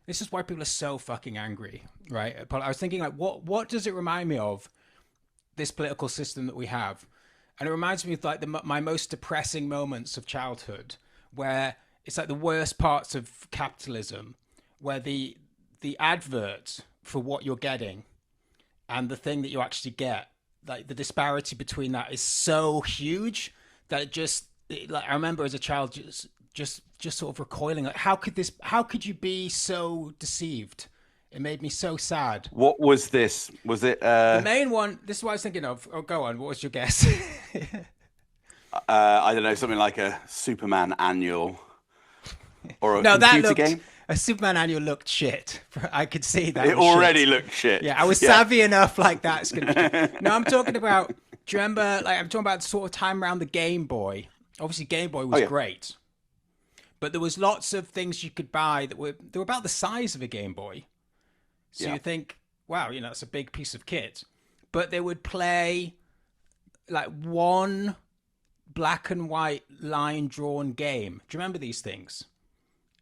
This is why people are so fucking angry, right? But I was thinking, like, what does it remind me of, this political system that we have? And it reminds me of like my most depressing moments of childhood, where it's like the worst parts of capitalism, where the advert for what you're getting and the thing that you actually get, like the disparity between that is so huge that like I remember as a child just sort of recoiling, like how could you be so deceived? It made me so sad. What was this? Was it The main one, this is what I was thinking of. Oh, go on. What was your guess? I don't know, something like a Superman annual or a No, that computer looked game? a Superman annual looked shit. I could see that. It was already shit. looked shit. Yeah, I was savvy enough like that. It's gonna be shit. No, I'm talking about. Do you remember? Like, I'm talking about the sort of time around the Game Boy. Obviously, Game Boy was Yeah. great, but there was lots of things you could buy that were about the size of a Game Boy. So Yeah. you think, wow, it's a big piece of kit, but they would play like one black and white line drawn game. Do you remember these things?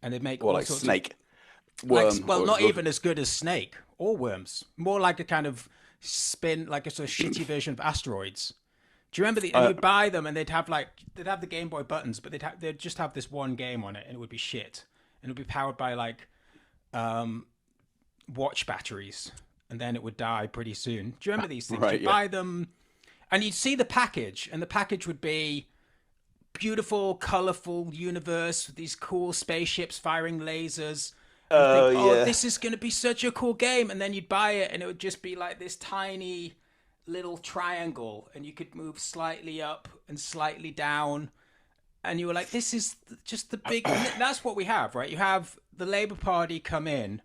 And they'd make Or all like sorts Snake. of Worm. well, or not Good. even as good as Snake or Worms. More like a kind of spin, like a sort of shitty version of Asteroids. Do you remember and you'd buy them and they'd have the Game Boy buttons, but they'd just have this one game on it and it would be shit. And it would be powered by like watch batteries, and then it would die pretty soon. Do you remember these things? Right, You'd buy them and you'd see the package, and the package would be beautiful, colorful universe with these cool spaceships firing lasers. Oh, Think, yeah. this is going to be such a cool game. And then you'd buy it and it would just be like this tiny little triangle, and you could move slightly up and slightly down. And you were like, this is just the big... That's what we have, right? You have the Labour Party come in,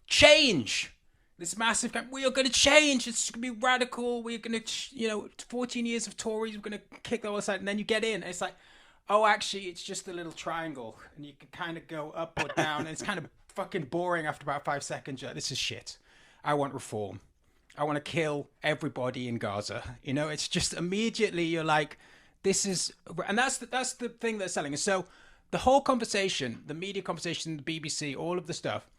change this massive... We are going to change. It's going to be radical. We're going to, 14 years of Tories. We're going to kick the whole side. And then you get in and it's like, oh, actually, it's just a little triangle. And you can kind of go up or down. And it's kind of fucking boring after about 5 seconds. You're like, this is shit. I want reform. I want to kill everybody in Gaza. It's just immediately you're like, this is... And that's the thing they're selling. And so the whole conversation, the media conversation, the BBC, all of the stuff,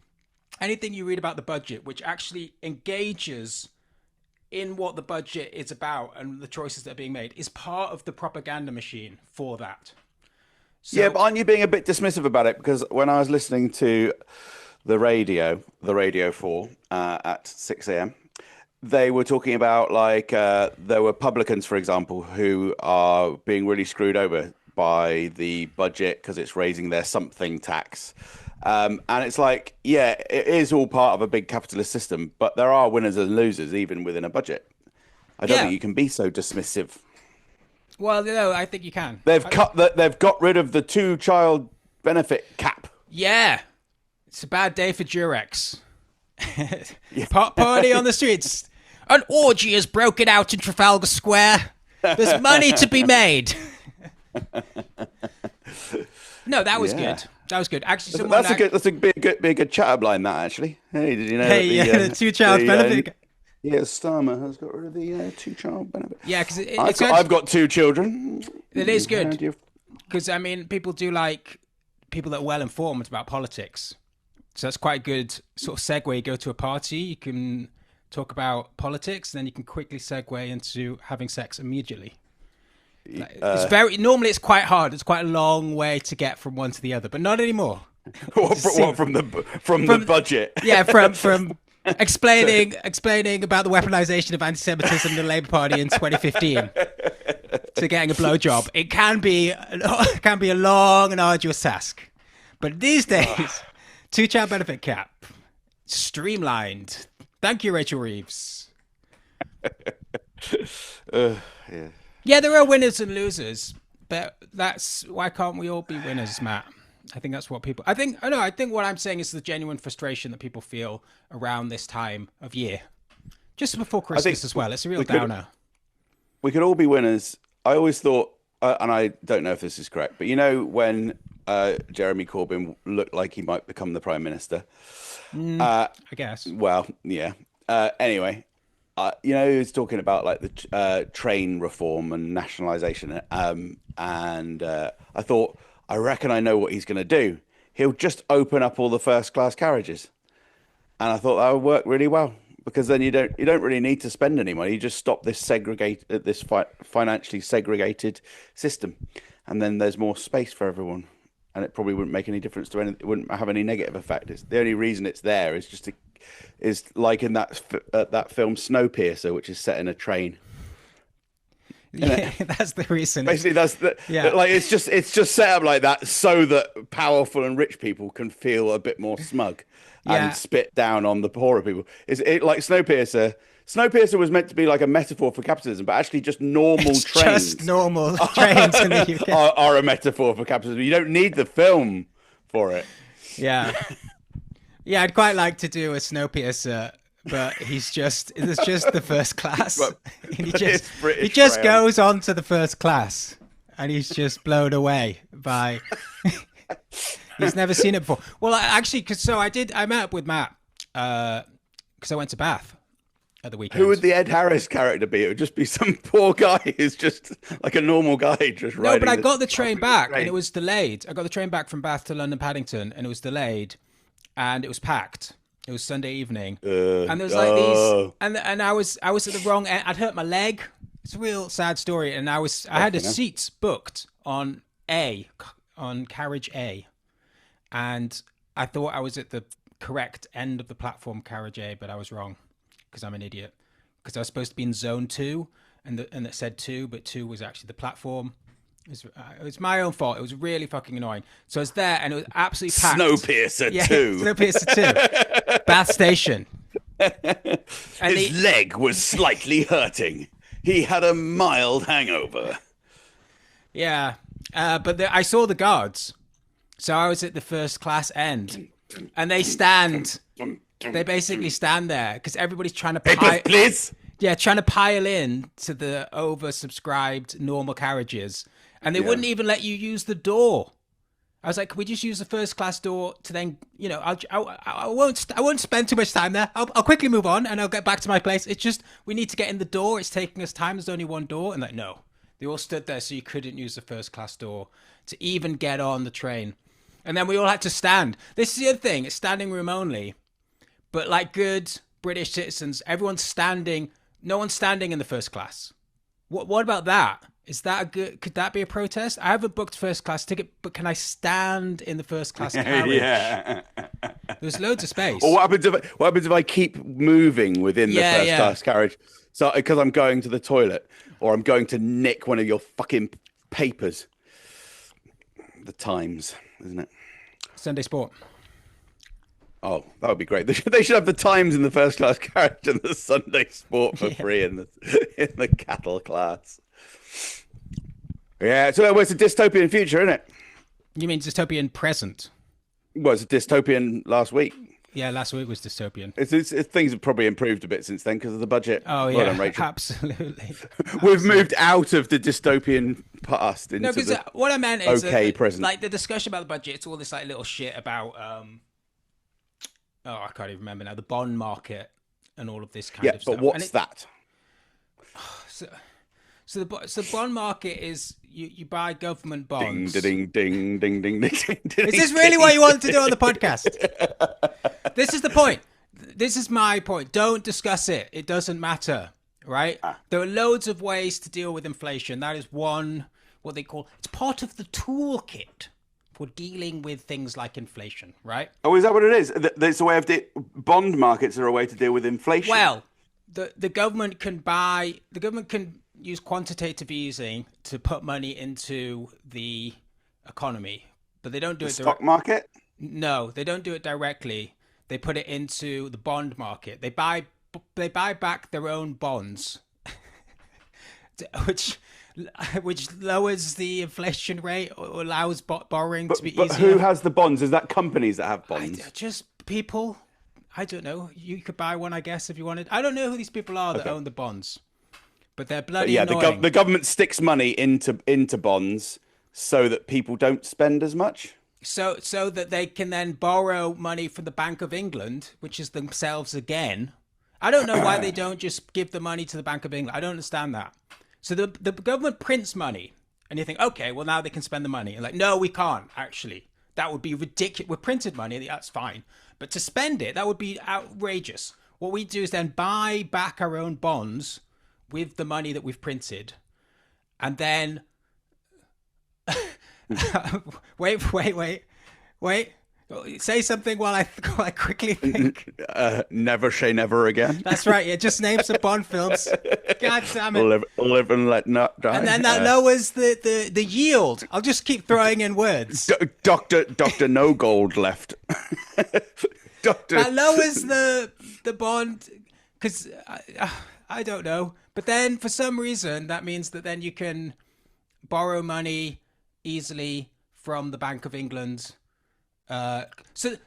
anything you read about the budget, which actually engages in what the budget is about and the choices that are being made, is part of the propaganda machine for that. So, Yeah, but aren't you being a bit dismissive about it? Because when I was listening to the Radio 4 at 6 a.m., they were talking about like there were publicans, for example, who are being really screwed over by the budget because it's raising their something tax. And it's like, yeah, it is all part of a big capitalist system, but there are winners and losers even within a budget. I don't think you can be so dismissive. well, no, I think you can. They've got rid of the 2-child benefit cap. Yeah. It's a bad day for Durex. Party on the streets. An orgy has broken out in Trafalgar Square. There's money to be made. No, that was good. That was good. Actually, That's a be a good chat line. That actually. Hey, did you know? Hey, that the 2-child benefit. Yeah, Starmer has got rid of the 2-child benefit. Yeah, because I've got 2 children. It is good because people do like people that are well informed about politics. So that's quite a good sort of segue. You go to a party, you can talk about politics, and then you can quickly segue into having sex immediately. Normally it's quite hard. It's quite a long way to get from one to the other, but not anymore. From the budget? Yeah, from explaining about the weaponization of anti-Semitism in the Labour Party in 2015 to getting a blowjob. It can be a long and arduous task, but these days, 2-child benefit cap, streamlined. Thank you, Rachel Reeves. Yeah. Yeah, there are winners and losers, but why can't we all be winners, Matt? I think that's what I think what I'm saying is the genuine frustration that people feel around this time of year. Just before Christmas as well. It's a real downer. We could all be winners. I always thought, and I don't know if this is correct, but when Jeremy Corbyn looked like he might become the Prime Minister. I guess. Well, yeah. Anyway, he was talking about like the train reform and nationalisation. And I thought, I reckon I know what he's going to do. he'll just open up all the first class carriages. And I thought that would work really well, because then you don't really need to spend any money. You just stop this financially segregated system, and then there's more space for everyone. And it probably wouldn't make any difference to anything. It wouldn't have any negative effect. The only reason it's there is is like in that film Snowpiercer, which is set in a train. Yeah, that's the reason. Basically, like it's just set up like that so that powerful and rich people can feel a bit more smug and spit down on the poorer people. It like Snowpiercer? Snowpiercer was meant to be like a metaphor for capitalism, but actually just normal trains. Just normal trains in the UK are a metaphor for capitalism. You don't need the film for it. Yeah. Yeah, I'd quite like to do a Snowpiercer, but it's just the first class. And he just goes on to the first class, and he's just blown away by. He's never seen it before. Well, I met up with Matt because I went to Bath at the weekend. Who would the Ed Harris character be? It would just be some poor guy who's just like a normal guy just riding. No, but I got the train back and it was delayed. I got the train back from Bath to London Paddington and it was delayed and it was packed. It was Sunday evening, and there was like these, and I was at the wrong end. I'd hurt my leg. It's a real sad story, and I had a seat booked on carriage A, and I thought I was at the correct end of the platform, carriage A, but I was wrong because I'm an idiot. Because I was supposed to be in zone 2, and it said 2, but 2 was actually the platform. It was my own fault. It was really fucking annoying. So I was there, and it was absolutely packed. Snowpiercer 2. Snowpiercer 2. Bath Station. His leg was slightly hurting. He had a mild hangover. Yeah. But I saw the guards. So I was at the first class end. And they stand. They basically stand there because everybody's trying to Papers, please. Yeah, trying to pile in to the oversubscribed normal carriages. And they wouldn't even let you use the door. I was like, can we just use the first class door to then, I won't spend too much time there. I'll quickly move on and I'll get back to my place. It's just, we need to get in the door. It's taking us time. There's only one door. And like, no, they all stood there. So you couldn't use the first class door to even get on the train. And then we all had to stand. This is the other thing. It's standing room only. But like good British citizens, everyone's standing. No one's standing in the first class. What about that? Is that could that be a protest? I haven't booked first class ticket, but can I stand in the first class carriage? Yeah. There's loads of space. Or what happens if I keep moving within the first class carriage? So because I'm going to the toilet or I'm going to nick one of your fucking papers. The Times, isn't it? Sunday Sport. Oh, that would be great. They should have the Times in the first class carriage and the Sunday Sport for free in the cattle class. Yeah, so it's a dystopian future, isn't it? You mean dystopian present? Well, it's a dystopian last week. Yeah, last week was dystopian. Things have probably improved a bit since then because of the budget. Oh, yeah, well done, absolutely. We've moved out of the dystopian past into the what I meant is present. Like the discussion about the budget, it's all this like little shit about, I can't even remember now, the bond market and all of this kind of stuff. Yeah, but what's that? So the bond market is you buy government bonds. Ding, ding, ding, ding, ding, ding. Is this really what you want to do on the podcast? This is the point. This is my point. Don't discuss it. It doesn't matter, right? There are loads of ways to deal with inflation. That is one, what they call, it's part of the toolkit for dealing with things like inflation, right? Oh, is that what it is? It's a way of bond markets are a way to deal with inflation. Well, the government can use quantitative easing to put money into the economy, but they don't do it. Stock market? No, they don't do it directly. They put it into the bond market. They buy back their own bonds, which lowers the inflation rate or allows borrowing to be easier. But who has the bonds? Is that companies that have bonds? Just people. I don't know. You could buy one, I guess, if you wanted. I don't know who these people are that own the bonds. But they're bloody annoying. The government sticks money into bonds so that people don't spend as much. So that they can then borrow money from the Bank of England, which is themselves again. I don't know why they don't just give the money to the Bank of England. I don't understand that. So the government prints money, and you think, okay, well now they can spend the money. And like, no, we can't actually. That would be ridiculous. With printed money, that's fine. But to spend it, that would be outrageous. What we do is then buy back our own bonds with the money that we've printed. And then... wait. Say something while I quickly think. Never say never again. That's right. Yeah, just name some Bond films. God damn it. Live and let not die. And then that lowers the yield. I'll just keep throwing in words. Doctor No Gold left. Doctor. That lowers the bond because I don't know. But then for some reason that means that then you can borrow money easily from the Bank of England. So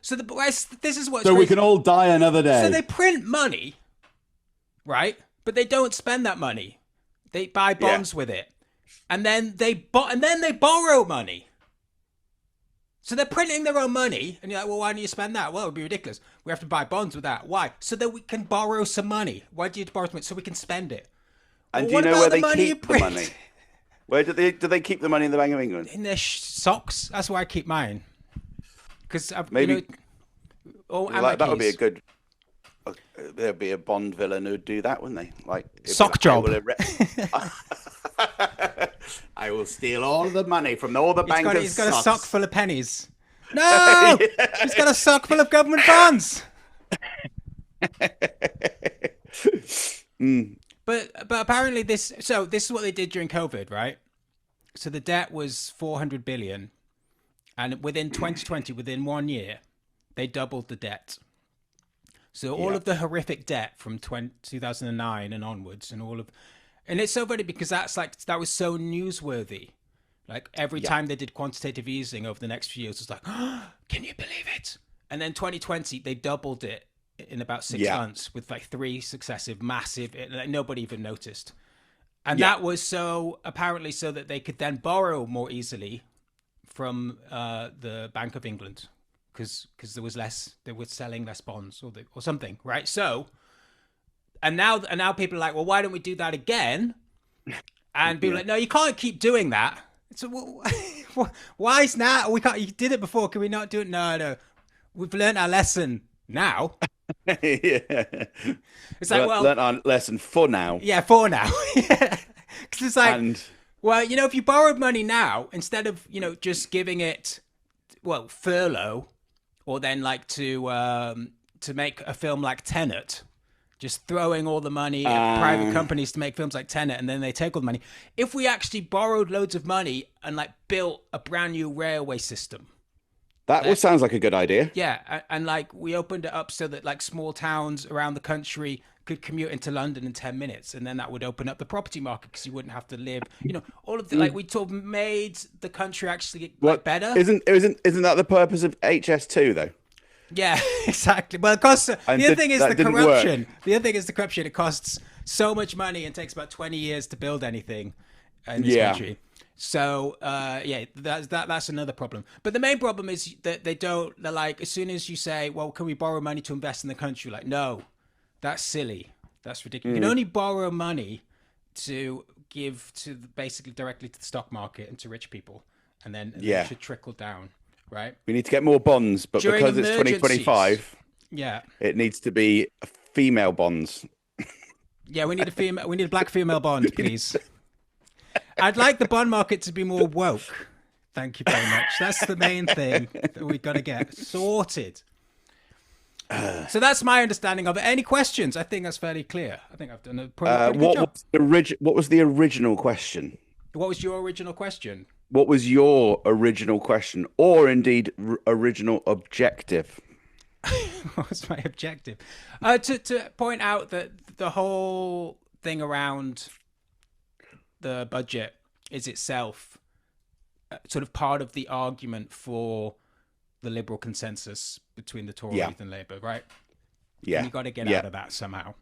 this is what. So we can all die another day. So they print money, right? But they don't spend that money. They buy bonds with it, and then they borrow money. So they're printing their own money, and you're like, well, why don't you spend that? Well, it would be ridiculous. We have to buy bonds with that. Why? So that we can borrow some money. Why do you borrow some money? So we can spend it. And do you know where they keep the money? Where do they keep the money in the Bank of England? In their socks. That's where I keep mine. Because maybe that would be a good. There'd be a Bond villain who'd do that, wouldn't they? Like sock job. I will steal all the money from all the bankers. He's got a sock full of pennies. No, he's got a sock full of government bonds. But apparently this is what they did during COVID, right? So the debt was 400 billion. And within 2020, within 1 year, they doubled the debt. So all of the horrific debt from 2009 and onwards, and it's so funny because that was so newsworthy. Like every time they did quantitative easing over the next few years, it's like, oh, can you believe it? And then 2020, they doubled it in about 6 months with like 3 successive massive, like nobody even noticed. And that was apparently so that they could then borrow more easily from the Bank of England because they were selling less bonds or something, right? So, and now people are like, well, why don't we do that again? And people are like, no, you can't keep doing that. So why is now? We can't. You did it before. Can we not do it? No. We've learned our lesson now. It's like, learned our lesson for now. Yeah, for now. Because it's like. Well, if you borrowed money now, instead of, just giving it, furlough, or then like to make a film like Tenet, just throwing all the money at private companies to make films like Tenet, and then they take all the money. If we actually borrowed loads of money and like built a brand new railway system. That sounds like a good idea. Yeah, and like we opened it up so that like small towns around the country could commute into London in 10 minutes, and then that would open up the property market because you wouldn't have to live, all of the like we sort of made the country actually better. Isn't that the purpose of HS2 though? Yeah, exactly. Well, it costs. The other thing is the corruption. The other thing is the corruption. It costs so much money and takes about 20 years to build anything in this country. So that's another problem. But the main problem is that they're like, as soon as you say, well, can we borrow money to invest in the country? Like, no, that's silly. That's ridiculous. You can only borrow money to give basically directly to the stock market and to rich people, and then it should trickle down, right? We need to get more bonds, but During because it's 2025, it needs to be female bonds. Yeah, we need a black female bond, please. I'd like the bond market to be more woke. Thank you very much. That's the main thing that we've got to get sorted. So that's my understanding of it. Any questions? I think that's fairly clear. I think I've done a pretty good job. What was the original question? What was your original question? What was your original question, or indeed original objective? What was my objective? To point out that the whole thing around the budget is itself sort of part of the argument for the liberal consensus between the Tories and Labour, right? Yeah. And you got to get out of that somehow.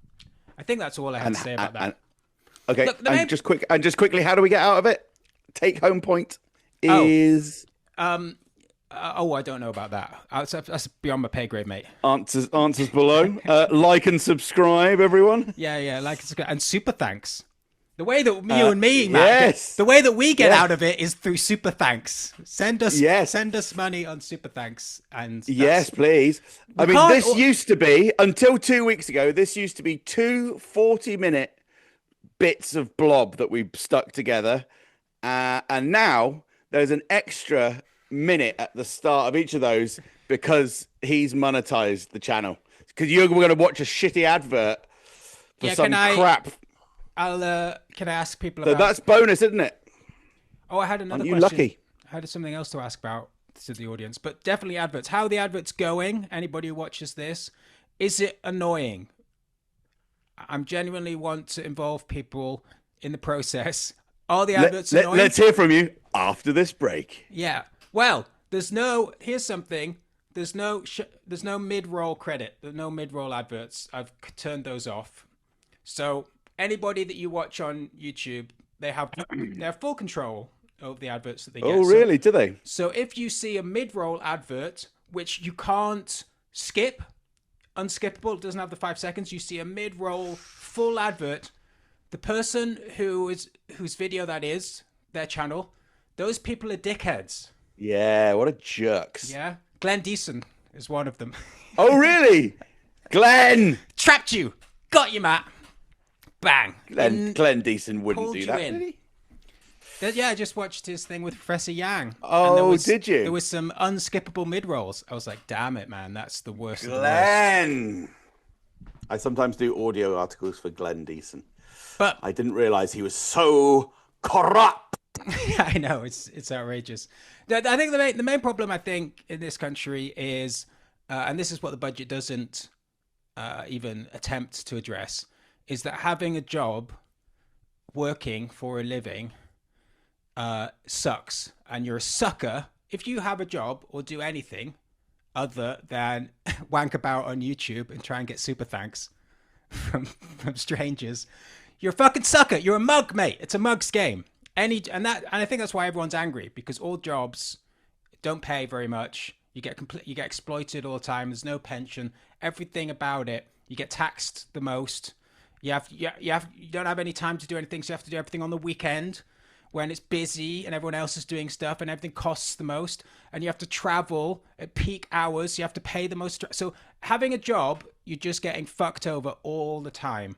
I think that's all I have to say about that. Okay, look, just quickly, how do we get out of it? Take home point is... I don't know about that. That's beyond my pay grade, mate. Answers below. Like and subscribe, everyone. Yeah, like and subscribe. And super thanks. The way that you and me, Matt, yes. the way that we get out of it is through super thanks. Send us money on super thanks. And yes, please. I mean, this used to be, until 2 weeks ago, this used to be 2 40-minute bits of blob that we stuck together. And now there's an extra minute at the start of each of those because he's monetized the channel. Because you're going to watch a shitty advert for some crap. Can I ask people about... So that's bonus, isn't it? Oh, I had another question. Lucky? I had something else to ask about to the audience, but definitely adverts. How are the adverts going? Anybody who watches this, is it annoying? I'm genuinely want to involve people in the process. Are the adverts annoying? Let's hear from you after this break. Yeah. Well, here's something. There's no mid-roll credit. There's no mid-roll adverts. I've turned those off. So anybody that you watch on YouTube, they have full control over the adverts that they get. Oh, really? Do they? So if you see a mid-roll advert, which you can't skip, unskippable, it doesn't have the 5 seconds, you see a mid-roll full advert, the person whose video that is, their channel, those people are dickheads. Yeah, what a jerks. Yeah. Glenn Deason is one of them. Oh, really? Glenn! Trapped you. Got you, Matt. Bang. Glenn Deason wouldn't do that, did he? Yeah, I just watched his thing with Professor Yang. Oh, did you? There was some unskippable mid-rolls. I was like, damn it, man. That's the worst of the worst. I sometimes do audio articles for Glenn Deason. But I didn't realize he was so corrupt. I know, it's outrageous. I think the main problem, I think, in this country is, and this is what the budget doesn't even attempt to address, is that having a job, working for a living, sucks. And you're a sucker if you have a job or do anything other than wank about on YouTube and try and get super thanks from strangers. You're a fucking sucker. You're a mug, mate. It's a mug's game. And I think that's why everyone's angry, because all jobs don't pay very much. You get exploited all the time. There's no pension. Everything about it, you get taxed the most. You don't have any time to do anything, so you have to do everything on the weekend when it's busy and everyone else is doing stuff, and everything costs the most. And you have to travel at peak hours. You have to pay the most. So having a job, you're just getting fucked over all the time.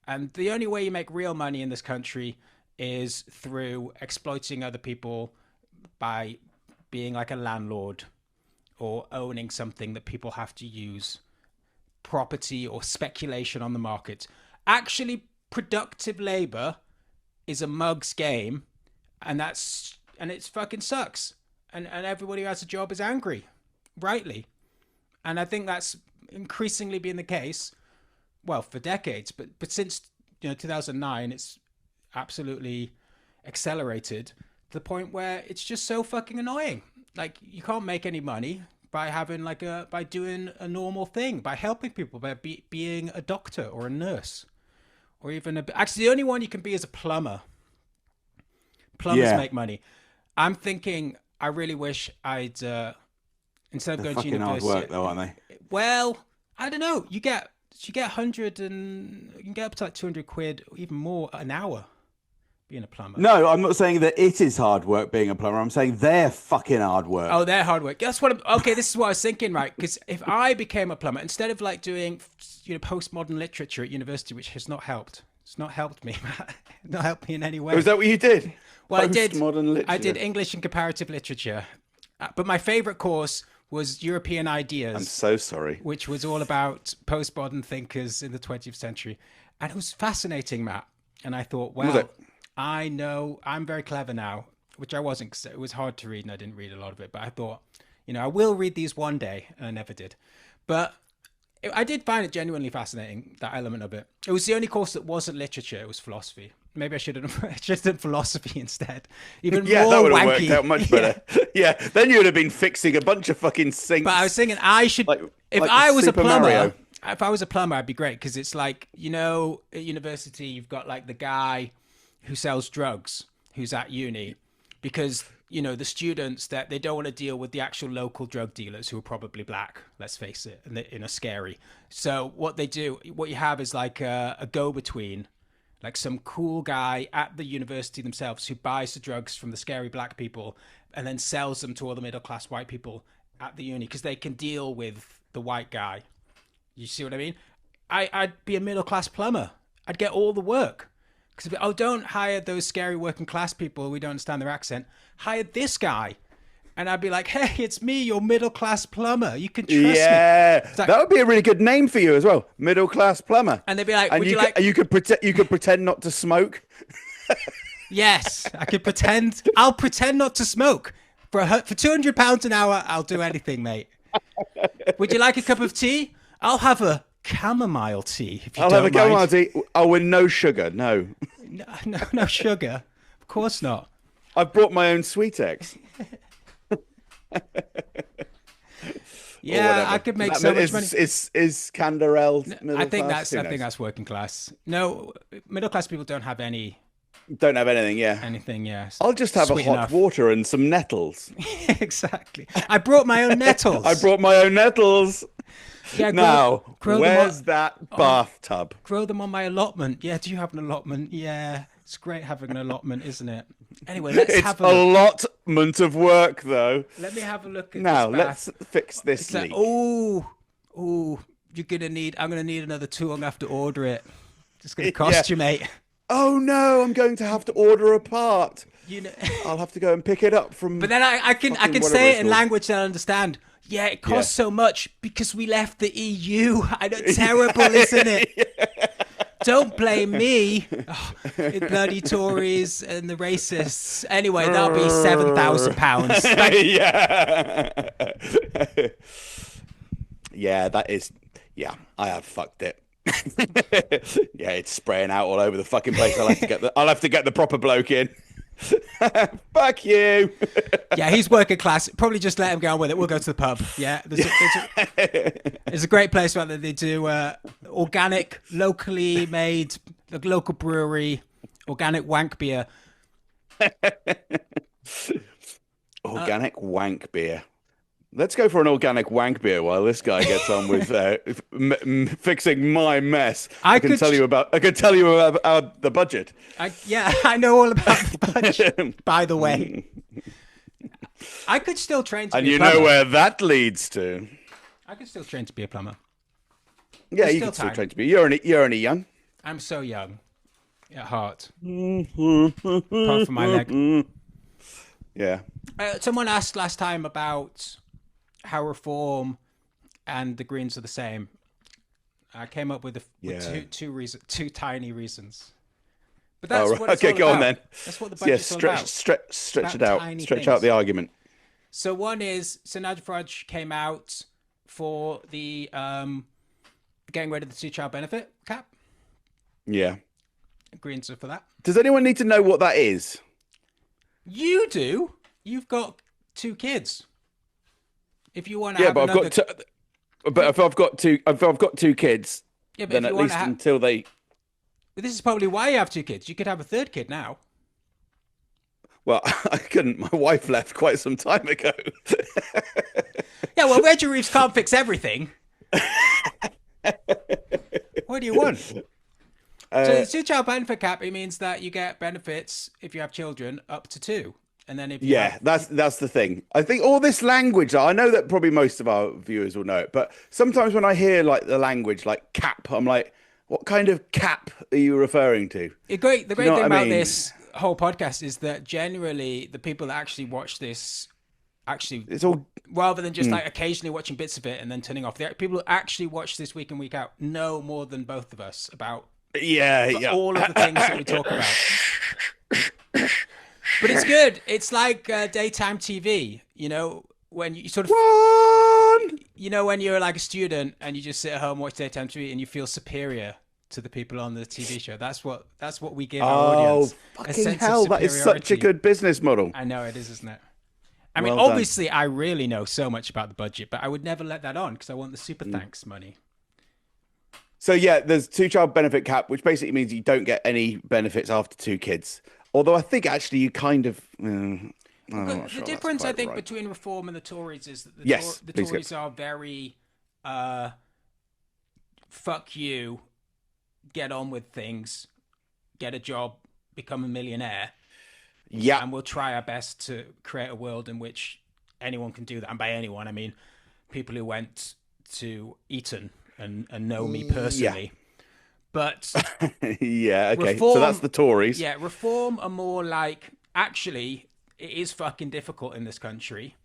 And the only way you make real money in this country is through exploiting other people by being like a landlord or owning something that people have to use, property or speculation on the market. Actually, productive labor is a mug's game, and it fucking sucks. And everybody who has a job is angry, rightly. And I think that's increasingly been the case, well, for decades, but since 2009, it's absolutely accelerated to the point where it's just so fucking annoying. Like, you can't make any money by having by doing a normal thing, by helping people, by being a doctor or a nurse, or even actually the only one you can be is a plumber. Plumbers make money. I'm thinking, I really wish I'd instead of going to university. Hard work, though, aren't they? Well, I don't know. You get 100 and you can get up to like 200 quid, or even more an hour being a plumber. No, I'm not saying that it is hard work being a plumber. I'm saying they're fucking hard work. Oh, they're hard work. That's what okay, this is what I was thinking, right? Because if I became a plumber, instead of like doing postmodern literature at university, which has not helped. It's not helped me, Matt. Not helped me in any way. Was that what you did? Well, I did English and comparative literature. But my favorite course was European Ideas. I'm so sorry. Which was all about postmodern thinkers in the 20th century. And it was fascinating, Matt. And I thought, well, I know I'm very clever now, which I wasn't, because it was hard to read and I didn't read a lot of it. But I thought, I will read these one day. And I never did. But I did find it genuinely fascinating, that element of it. It was the only course that wasn't literature. It was philosophy. Maybe I should have just done philosophy instead. Even more that would have wanky. worked out much better. Yeah, then you would have been fixing a bunch of fucking sinks. But I was thinking I should, if I was a plumber, if I was a plumber, I'd be great, because it's like, at university, you've got like the guy who sells drugs who's at uni, because the students that they don't want to deal with the actual local drug dealers who are probably black, let's face it, and they're scary. So what you have is like a go-between like some cool guy at the university themselves who buys the drugs from the scary black people and then sells them to all the middle-class white people at the uni because they can deal with the white guy. You see what I mean? I'd be a middle-class plumber. I'd get all the work. Because don't hire those scary working-class people. We don't understand their accent. Hire this guy. And I'd be like, hey, it's me, your middle-class plumber. You can trust me. Yeah, Like, that would be a really good name for you as well. Middle-class plumber. And they'd be like, and you could pretend not to smoke. Yes, I could pretend. I'll pretend not to smoke. For £200 an hour, I'll do anything, mate. Would you like a cup of tea? I'll have a chamomile tea, if you I'll don't have a chamomile tea. Oh, with no sugar, no. No sugar. Of course not. I've brought my own sweet eggs. Yeah, I could make so much money. Is Canderel middle I think class? I think that's working class. No, middle class people don't have any. Don't have anything, yeah. Anything, yeah. I'll just have a hot water and some nettles. Exactly. I brought my own nettles. I brought my own nettles. Yeah, grow where's that bathtub? Grow them on my allotment. Yeah, do you have an allotment? Yeah, it's great having an allotment, isn't it? Anyway, let's have a look. Allotment of work, though. Let me have a look at now. this Let's fix this leak. I'm gonna need another tool. I'm gonna have to order it. It's gonna cost you, mate. Oh no, I'm going to have to order a part. You know, I'll have to go and pick it up from. But then I can say it in language that I understand. Yeah, it costs so much because we left the EU. I know, terrible, isn't it? Don't blame me. Oh, bloody Tories and the racists. Anyway, that'll be £7,000. Yeah. Yeah, that is. Yeah, I have fucked it. Yeah, it's spraying out all over the fucking place. I'll have to get the proper bloke in. Fuck you. Yeah, he's working class. Probably just let him go on with it. We'll go to the pub. Yeah, there's a great place where they do organic, locally made, local brewery, organic wank beer. Organic wank beer. Let's go for an organic wank beer while this guy gets on with fixing my mess. I can tell you about the budget. I know all about the budget. By the way, I could still train to be a plumber. And you know where that leads to. I could still train to be a plumber. Yeah, you can still train to be. You're only young. I'm so young at heart. Apart from my leg. Yeah. Someone asked last time about how Reform and the Greens are the same. I came up with two tiny reasons. But that's what it's all go about. On then. That's what the budget's all about. Stretch it out. Stretch out the argument. So one is, Nigel Farage came out for the getting rid of the two-child benefit cap. Yeah. Greens are for that. Does anyone need to know what that is? You do. You've got 2 kids. If you want to have another... but if I've got two kids, then at least until they... But this is probably why you have 2 kids. You could have a 3rd kid now. Well, I couldn't. My wife left quite some time ago. Yeah, well, Reggie Reeves can't fix everything. What do you want? So the two-child benefit cap, it means that you get benefits if you have children up to 2. And then if you that's the thing. I think all this language, I know that probably most of our viewers will know it, but sometimes when I hear like the language like cap, I'm like, what kind of cap are you referring to? The great thing about this whole podcast is that generally the people that actually watch this it's all rather than just like occasionally watching bits of it and then turning off. The people who actually watch this week in, week out know more than both of us about all of the things that we talk about. But it's good. It's like daytime TV, you know, when you sort of, you know, when you're like a student and you just sit at home and watch daytime TV and you feel superior to the people on the TV show. That's what we give our audience. Oh, fucking hell. That is such a good business model. I know it is, isn't it? I mean, obviously, I really know so much about the budget, but I would never let that on because I want the super thanks money. So, yeah, there's two-child benefit cap, which basically means you don't get any benefits after 2 kids. Although I think actually you kind of... the difference, I think, between Reform and the Tories is that the Tories are very fuck you, get on with things. get a job, become a millionaire. Yeah. And we'll try our best to create a world in which anyone can do that. And by anyone, I mean people who went to Eton and know me personally. But yeah, okay. Reform, so that's the Tories. Yeah, reform are more like, actually, it is fucking difficult in this country.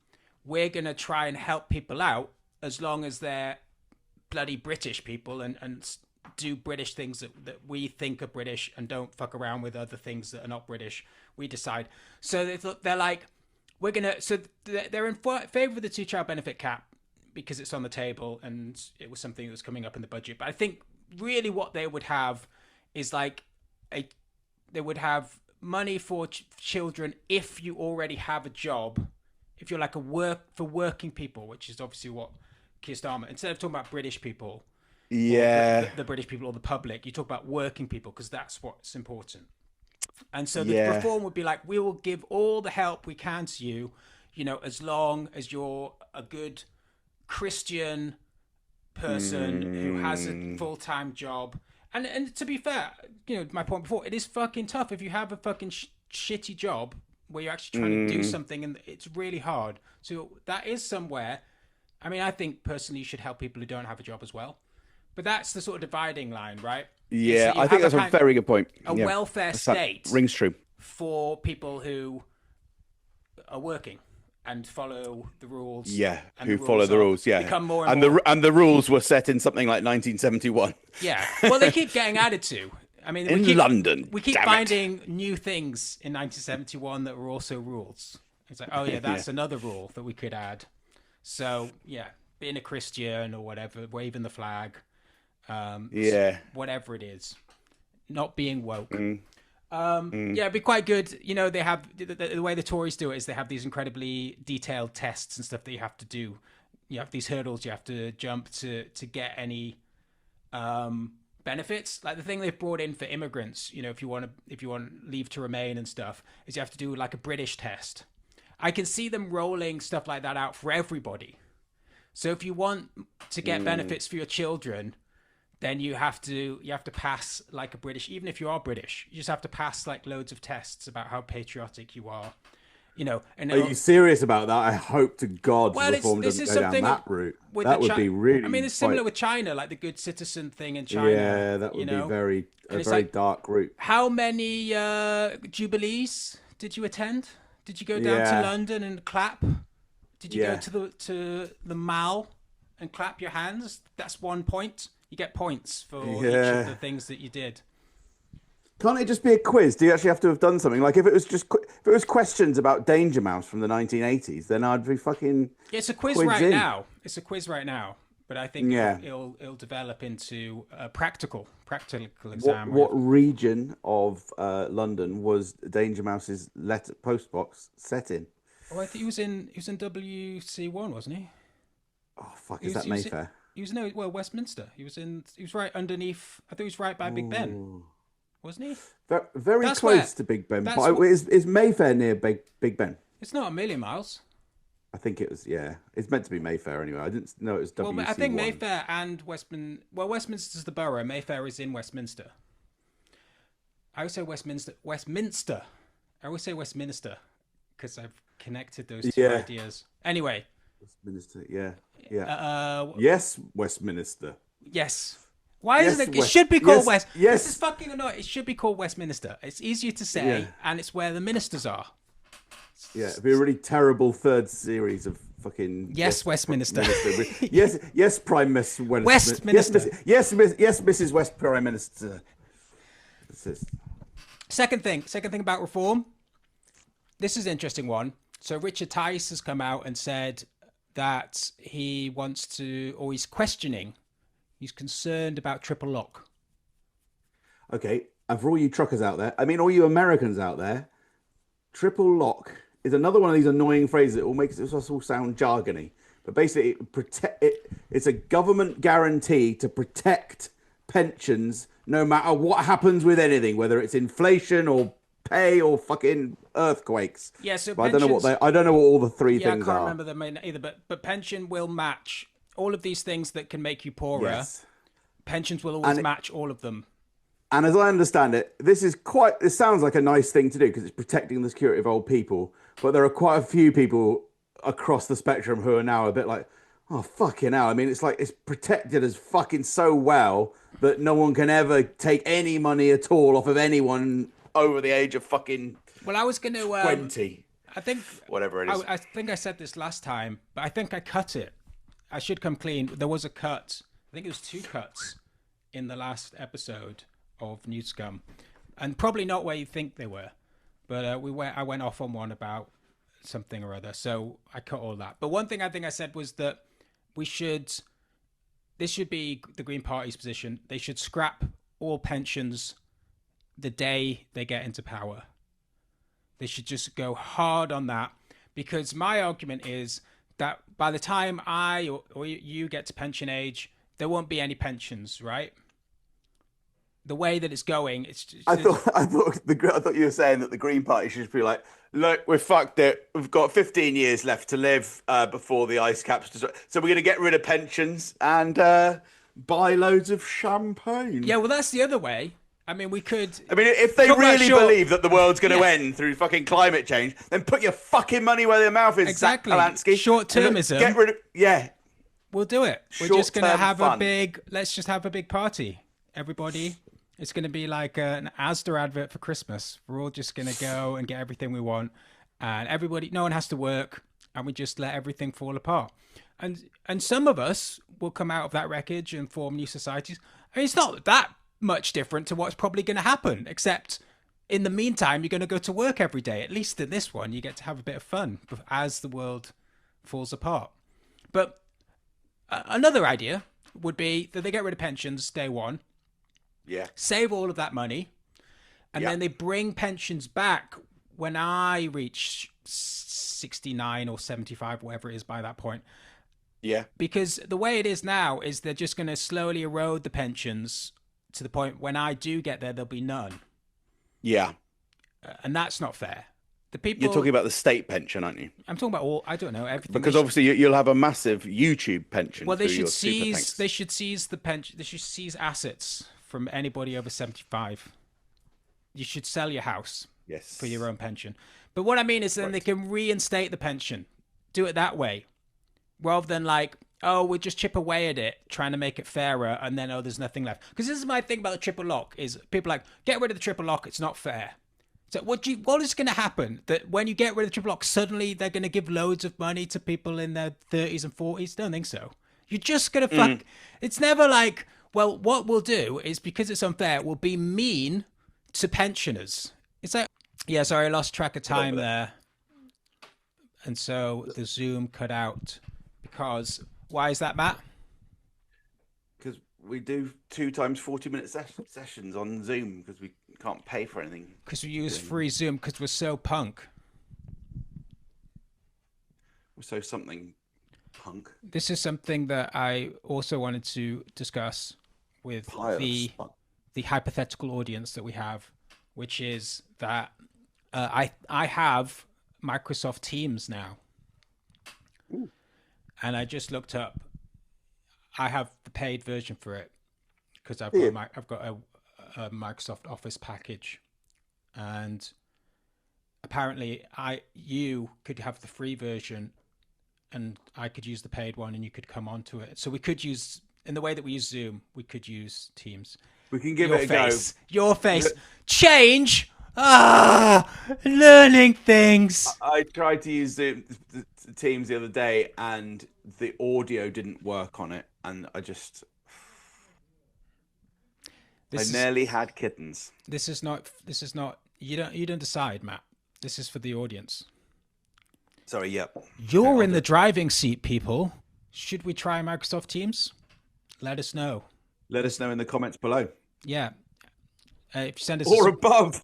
We're going to try and help people out as long as they're bloody British people and do British things that we think are British and don't fuck around with other things that are not British. We decide. So they're like, we're going to... So they're in favour of the 2-child benefit cap because it's on the table and it was something that was coming up in the budget. But I think really what they would have is like they would have money for children if you already have a job, if you're like for working people, which is obviously what Keir Starmer, instead of talking about British people, the British people or the public, you talk about working people because that's what's important. And so the reform would be like, we will give all the help we can to you, as long as you're a good Christian person who has a full-time job. And to be fair, my point before, it is fucking tough if you have a fucking shitty job where you're actually trying to do something and it's really hard. So that is somewhere. I mean, I think personally you should help people who don't have a job as well. But that's the sort of dividing line, right? Yeah, I think that's a very good point. A welfare state rings true for people who are working and follow the rules. Yeah, who follow the rules. Yeah, become more and more. And the rules were set in something like 1971. Yeah, well, they keep getting added to. I mean, London, we keep finding new things in 1971 that were also rules. It's like, oh yeah, that's another rule that we could add. So yeah, being a Christian or whatever, waving the flag, whatever it is, not being woke. Yeah, it'd be quite good. They have the way the Tories do it is they have these incredibly detailed tests and stuff that you have to do. You have these hurdles you have to jump to get any benefits. Like the thing they've brought in for immigrants, if you want leave to remain and stuff, is you have to do like a British test. I can see them rolling stuff like that out for everybody. So if you want to get benefits for your children, then you have to pass like a British, even if you are British, you just have to pass like loads of tests about how patriotic you are, And are you serious about that? I hope to God reform doesn't go down that route. That would be really. I mean, it's similar with China, like the good citizen thing in China. Yeah, that would be a very dark route. How many jubilees did you attend? Did you go down to London and clap? Did you go to the Mall and clap your hands? That's 1 point. You get points for each of the things that you did. Can't it just be a quiz? Do you actually have to have done something? Like if it was questions about Danger Mouse from the 1980s, then I'd be fucking. It's a quiz right now. It's a quiz right now, but I think it'll develop into a practical exam. What region of London was Danger Mouse's post box set in? Oh, I think he was in WC1, wasn't he? Oh fuck! Is that Mayfair? He was Westminster. He was right underneath. I think he was right by Big Ben, wasn't he? Very close to Big Ben. But is Mayfair near Big Ben? It's not a million miles. I think it was. Yeah, it's meant to be Mayfair anyway. I didn't know it was WC1. Well, I think Mayfair and Westminster's the borough. Mayfair is in Westminster. I always say Westminster. I always say Westminster because I've connected those two ideas. Anyway. Westminster, yeah. Yes, Westminster. Yes. Why isn't it? It should be called West. Yes. This is fucking annoying. It should be called Westminster. It's easier to say, and it's where the ministers are. Yeah, it'd be a really terrible third series of fucking. Yes, Westminster. yes, Prime Minister. Westminster. Yes, Mrs. West Prime Minister. Second thing about reform. This is an interesting one. So Richard Tice has come out and said that he wants to, or he's questioning, he's concerned about triple lock. Okay, and for all you truckers out there, I mean all you Americans out there, triple lock is another one of these annoying phrases that will make us all sound jargony. But basically, it's a government guarantee to protect pensions no matter what happens with anything, whether it's inflation or pay or fucking earthquakes. Yeah, so I don't know what all the three things are. I can't remember them either, but pension will match all of these things that can make you poorer. Yes. Pensions will always match all of them. And as I understand it, this sounds like a nice thing to do because it's protecting the security of old people. But there are quite a few people across the spectrum who are now a bit like, oh, fucking hell. I mean, it's like it's protected as fucking so well that no one can ever take any money at all off of anyone over the age of fucking Well, I was going to 20. I think Whatever it is. I think I said this last time, but I think I cut it. I should come clean. There was a cut. I think it was 2 cuts in the last episode of Newscum, and probably not where you think they were. But I went off on one about something or other, so I cut all that. But one thing I think I said was that this should be the Green Party's position. They should scrap all pensions the day they get into power. They should just go hard on that, because my argument is that by the time I or you get to pension age, there won't be any pensions, right? The way that it's going, I thought you were saying that the Green Party should be like, look, we're fucked it. We've got 15 years left to live before the ice caps. So we're going to get rid of pensions and buy loads of champagne. Yeah, well, that's the other way. I mean, we could. I mean, if they really believe that the world's going to end through fucking climate change, then put your fucking money where their mouth is. Exactly. Zach Palansky. Short-termism. Get rid of. Yeah. We'll do it. We're just going to have fun. let's just have a big party. Everybody. It's going to be like an Asda advert for Christmas. We're all just going to go and get everything we want. And no one has to work. And we just let everything fall apart. And some of us will come out of that wreckage and form new societies. I mean, it's not that much different to what's probably going to happen, except in the meantime, you're going to go to work every day. At least in this one, you get to have a bit of fun as the world falls apart. But another idea would be that they get rid of pensions day one. Yeah. Save all of that money. And then they bring pensions back when I reach 69 or 75, whatever it is by that point. Yeah. Because the way it is now is they're just going to slowly erode the pensions to the point when I do get there, there'll be none. Yeah. And that's not fair. The people You're talking about the state pension, aren't you? I'm talking about all. I don't know everything. Because obviously you'll have a massive YouTube pension. Well, they should seize. They should seize the pension. They should seize assets from anybody over 75. You should sell your house. Yes. For your own pension. But what I mean is then they can reinstate the pension. Do it that way. Rather than like, oh, we'll just chip away at it, trying to make it fairer, and then, oh, there's nothing left. Because this is my thing about the triple lock, is people are like, get rid of the triple lock, it's not fair. So what is going to happen? That when you get rid of the triple lock, suddenly they're going to give loads of money to people in their 30s and 40s? Don't think so. You're just going to fuck... It's never like, well, what we'll do is, because it's unfair, we'll be mean to pensioners. It's like, yeah, sorry, I lost track of time there. And so the Zoom cut out because... Why is that, Matt? Because we do 2 times 40-minute sessions on Zoom because we can't pay for anything. Because we use free Zoom because we're so punk. We're so something punk. This is something that I also wanted to discuss with the hypothetical audience that we have, which is that I have Microsoft Teams now. Ooh. And I just looked up. I have the paid version for it because I've got a Microsoft Office package, and apparently you could have the free version, and I could use the paid one, and you could come onto it. So we could use, in the way that we use Zoom, we could use Teams. We can give it a go. Your face. Change. Learning things. I tried to use the Teams the other day, and the audio didn't work on it, and I nearly had kittens. This is not. You don't decide, Matt. This is for the audience. Sorry. Yep. You're in the driving seat, people. Should we try Microsoft Teams? Let us know. Let us know in the comments below. Yeah. If you send us or above.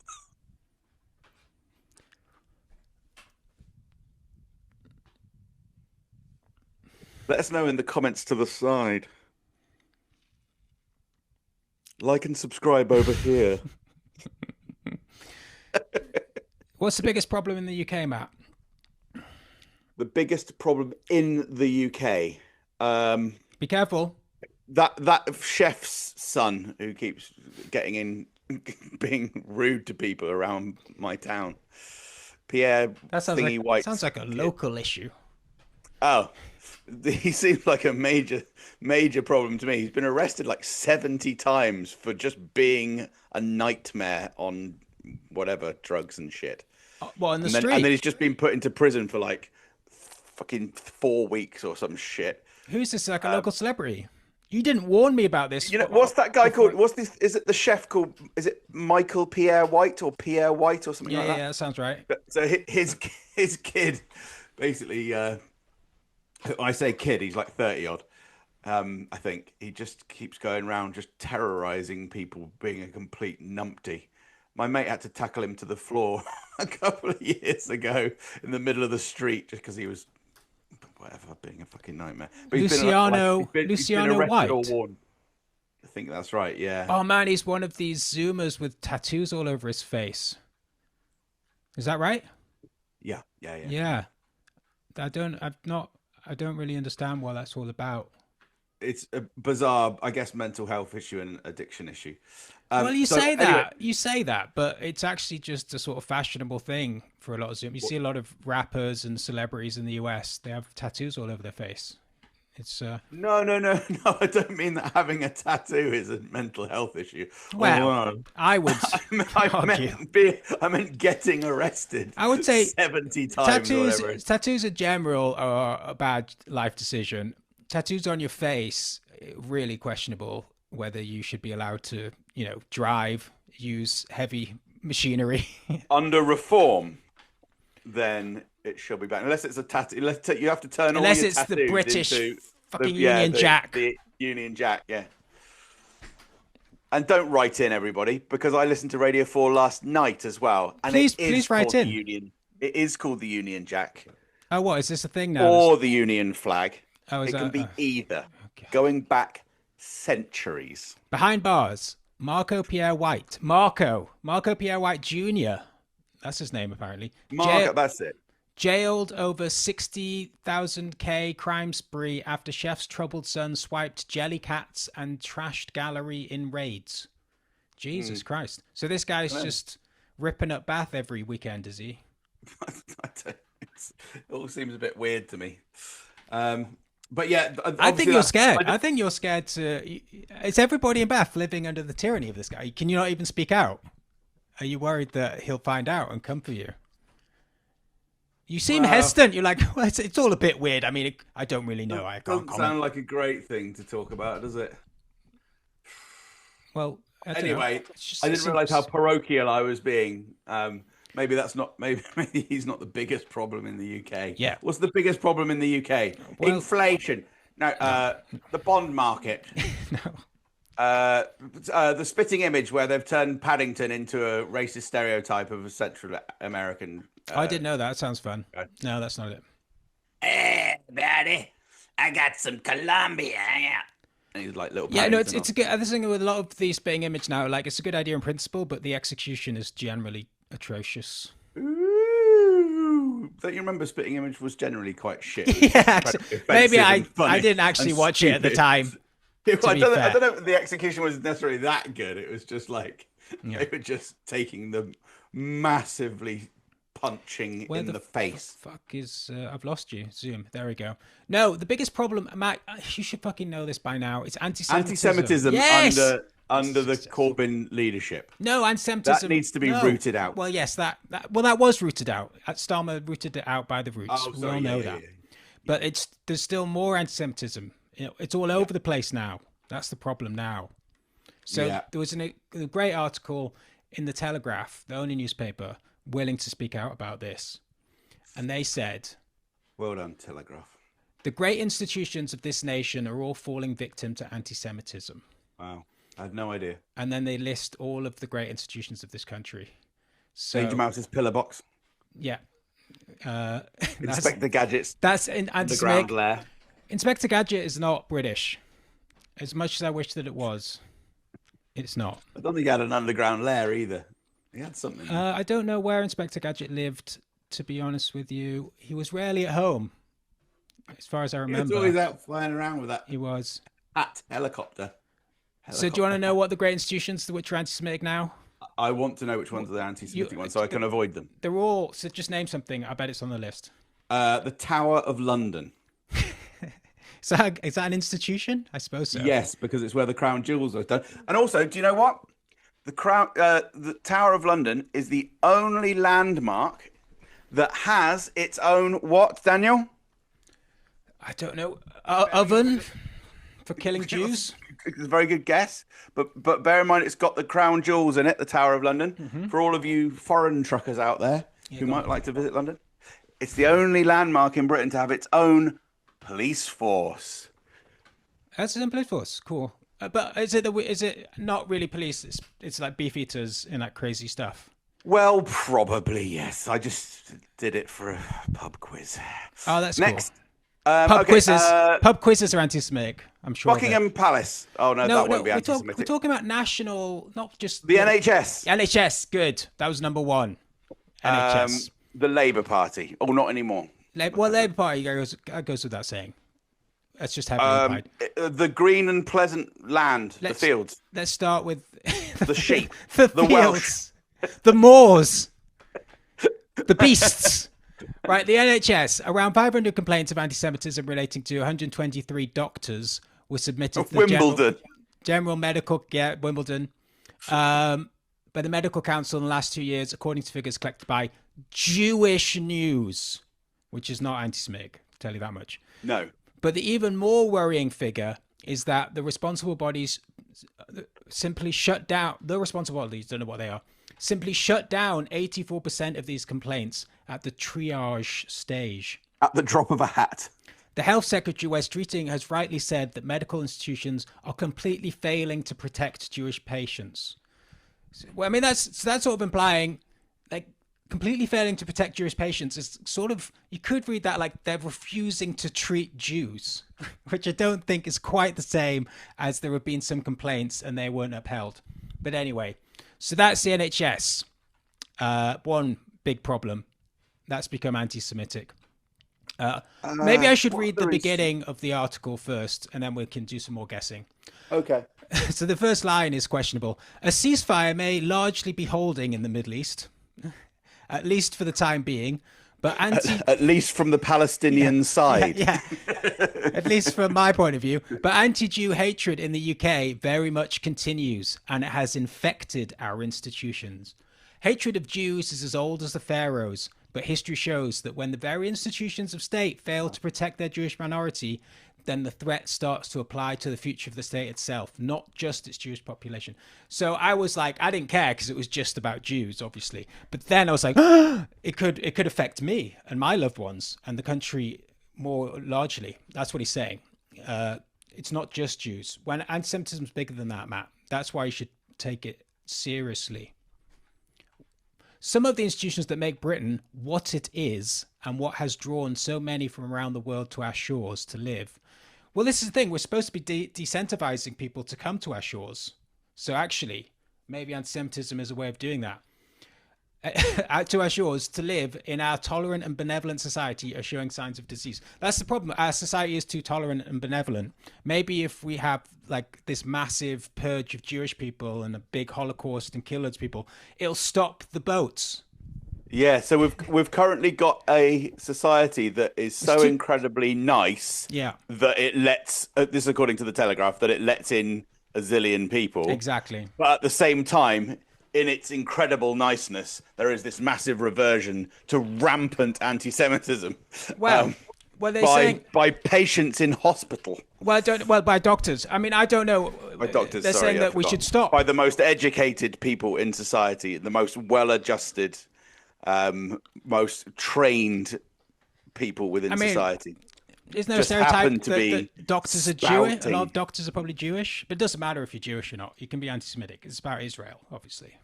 Let us know in the comments to the side. Like and subscribe over here. What's the biggest problem in the UK, Matt? The biggest problem in the UK. Be careful. That chef's son who keeps getting in being rude to people around my town. Pierre Thingy White. Sounds like a local issue. Oh, he seems like a major problem to me. He's been arrested like 70 times for just being a nightmare on whatever drugs and shit. Well, in the street. And then he's just been put into prison for like fucking 4 weeks or some shit. Who's this? Like a local celebrity? You didn't warn me about this. You know, what's that guy called? What's this? Is it the chef called? Is it Michael Pierre White or Pierre White or something like that? Yeah, that sounds right. So his kid, basically, I say kid, he's like 30 odd. I think he just keeps going around just terrorizing people, being a complete numpty. My mate had to tackle him to the floor a couple of years ago in the middle of the street just because he was, whatever, being a fucking nightmare. But Luciano White. Or warned. I think that's right. Yeah. Oh man, he's one of these Zoomers with tattoos all over his face. Is that right? Yeah. Yeah. I don't really understand what that's all about. It's a bizarre, I guess, mental health issue and addiction issue. Well, you say that, but it's actually just a sort of fashionable thing for a lot of Zoom. You see a lot of rappers and celebrities in the US, they have tattoos all over their face. It's No, I don't mean that having a tattoo is a mental health issue. Well, I would I meant getting arrested. I would say 70 times. Tattoos in general are a bad life decision. Tattoos on your face, really questionable whether you should be allowed to, drive, use heavy machinery. Under reform, then it shall be banned. Unless it's a tattoo. You have to turn all your tattoos it's the British into fucking Union Jack. The Union Jack, yeah. And don't write in, everybody, because I listened to Radio 4 last night as well. And please write in. It is called the Union Jack. Oh, what? Is this a thing now? Or the Union flag. Oh, it can be either. Okay. Going back centuries. Behind bars, Marco Pierre White. Marco Pierre White Jr. That's his name, apparently. That's it. Jailed over 60,000 crime spree after chef's troubled son swiped jelly cats and trashed gallery in raids. Jesus Christ. So this guy's just ripping up Bath every weekend, is he? It all seems a bit weird to me. But yeah, I think you're scared. I think you're scared to. Is everybody in Bath living under the tyranny of this guy? Can you not even speak out? Are you worried that he'll find out and come for you? You seem hesitant. You're like, well, it's all a bit weird. I mean, I don't really know. I can't comment. Doesn't sound like a great thing to talk about, does it? Well, anyway, I didn't realize how parochial I was being. Maybe that's not. Maybe he's not the biggest problem in the UK. Yeah. What's the biggest problem in the UK? Well, inflation. No, the bond market. No. The spitting image where they've turned Paddington into a racist stereotype of a Central American. I didn't know that. Sounds fun. No, that's not it. Hey, buddy, I got some Colombia. Yeah. And he's like little. Yeah, no, it's a good. The thing with a lot of these spitting image now, like it's a good idea in principle, but the execution is generally atrocious. Ooh, don't you remember spitting image was generally quite shit? Yeah, maybe I didn't actually watch it at the time. I don't know if the execution was necessarily that good. It was just like they were just taking them massively punching in the face. Fuck is I've lost you. Zoom. There we go. No, the biggest problem, Matt, you should fucking know this by now. It's anti-Semitism. Yes! under the Corbyn leadership. No, anti-Semitism. That needs to be rooted out. Well, yes, that was rooted out. Starmer rooted it out by the roots. Oh, sorry, we all know that. Yeah. But there's still more anti-Semitism. It's all over the place now. That's the problem now. So there was a great article in the Telegraph, the only newspaper willing to speak out about this. And they said, well done, Telegraph. The great institutions of this nation are all falling victim to anti-Semitism. Wow. I had no idea. And then they list all of the great institutions of this country. So, Danger Mouse's pillar box. Yeah. Inspector Gadget's that's underground lair. Inspector Gadget is not British. As much as I wish that it was, it's not. I don't think he had an underground lair either. He had something. I don't know where Inspector Gadget lived, to be honest with you. He was rarely at home, as far as I remember. He was always out flying around with that. He was. Hat helicopter. So do you want to know what the great institutions which are anti-Semitic now? I want to know which ones are the anti-Semitic ones so I can avoid them. They're all, so just name something. I bet it's on the list. The Tower of London. Is that an institution? I suppose so. Yes, because it's where the crown jewels are done. And also, do you know what? The Tower of London is the only landmark that has its own what, Daniel? I don't know. Oven for killing Jews? It's a very good guess. But bear in mind, it's got the crown jewels in it, the Tower of London. Mm-hmm. For all of you foreign truckers out there who might like to visit London, it's the only landmark in Britain to have its own police force. That's its own police force. Cool. But is it not really police? It's like beefeaters and that crazy stuff. Well, probably yes. I just did it for a pub quiz. Oh, that's next. Cool. Pub quizzes are anti-Semitic. I'm sure. Buckingham Palace. Oh no, that won't be anti-Semitic. We're talking about national, not just the NHS. NHS, good. That was number one. NHS. The Labour Party. Oh, not anymore. Labour Party goes without saying. Let's just have the green and pleasant land, the fields. Let's start with the sheep, the Welsh, the moors, the beasts. Right, the NHS. Around 500 complaints of anti-Semitism relating to 123 doctors were submitted to Wimbledon. General Medical, Wimbledon. By the Medical Council in the last 2 years, according to figures collected by Jewish News, which is not anti-Semitic, to tell you that much. No. But the even more worrying figure is that the responsible bodies simply shut down. The responsible bodies, don't know what they are, simply shut down 84% of these complaints at the triage stage. At the drop of a hat. The health secretary, Wes Streeting, has rightly said that medical institutions are completely failing to protect Jewish patients. Well, I mean, that's sort of implying, like, completely failing to protect Jewish patients is sort of, you could read that like they're refusing to treat Jews, which I don't think is quite the same as there have been some complaints and they weren't upheld. But anyway, so that's the NHS. One big problem. That's become anti-Semitic. Maybe I should read the beginning of the article first and then we can do some more guessing. Okay. So the first line is questionable. A ceasefire may largely be holding in the Middle East, at least for the time being, but at least from the Palestinian side. Yeah, at least from my point of view. But anti-Jew hatred in the UK very much continues, and it has infected our institutions. Hatred of Jews is as old as the pharaohs, but history shows that when the very institutions of state fail to protect their Jewish minority, then the threat starts to apply to the future of the state itself, not just its Jewish population. So I was like, I didn't care because it was just about Jews, obviously. But then I was like, it could affect me and my loved ones and the country more largely. That's what he's saying. It's not just Jews. When anti-Semitism is bigger than that, Matt, that's why you should take it seriously. Some of the institutions that make Britain what it is and what has drawn so many from around the world to our shores to live. Well, this is the thing. We're supposed to be decentivizing people to come to our shores. So actually, maybe anti-Semitism is a way of doing that. Out to our shores to live in our tolerant and benevolent society are showing signs of disease. That's the problem. Our society is too tolerant and benevolent. Maybe if we have like this massive purge of Jewish people and a big Holocaust and kill loads of people, it'll stop the boats. Yeah, so we've currently got a society that is so incredibly nice that it lets, this is according to the Telegraph, that it lets in a zillion people. Exactly. But at the same time, in its incredible niceness, there is this massive reversion to rampant anti-Semitism. Well, by patients in hospital. Well, by doctors. I mean, I don't know. By doctors, they're saying that we should stop. By the most educated people in society, the most well-adjusted, most trained people within society. Isn't there a stereotype that doctors are Jewish? A lot of doctors are probably Jewish, but it doesn't matter if you're Jewish or not. You can be anti-Semitic. It's about Israel, obviously.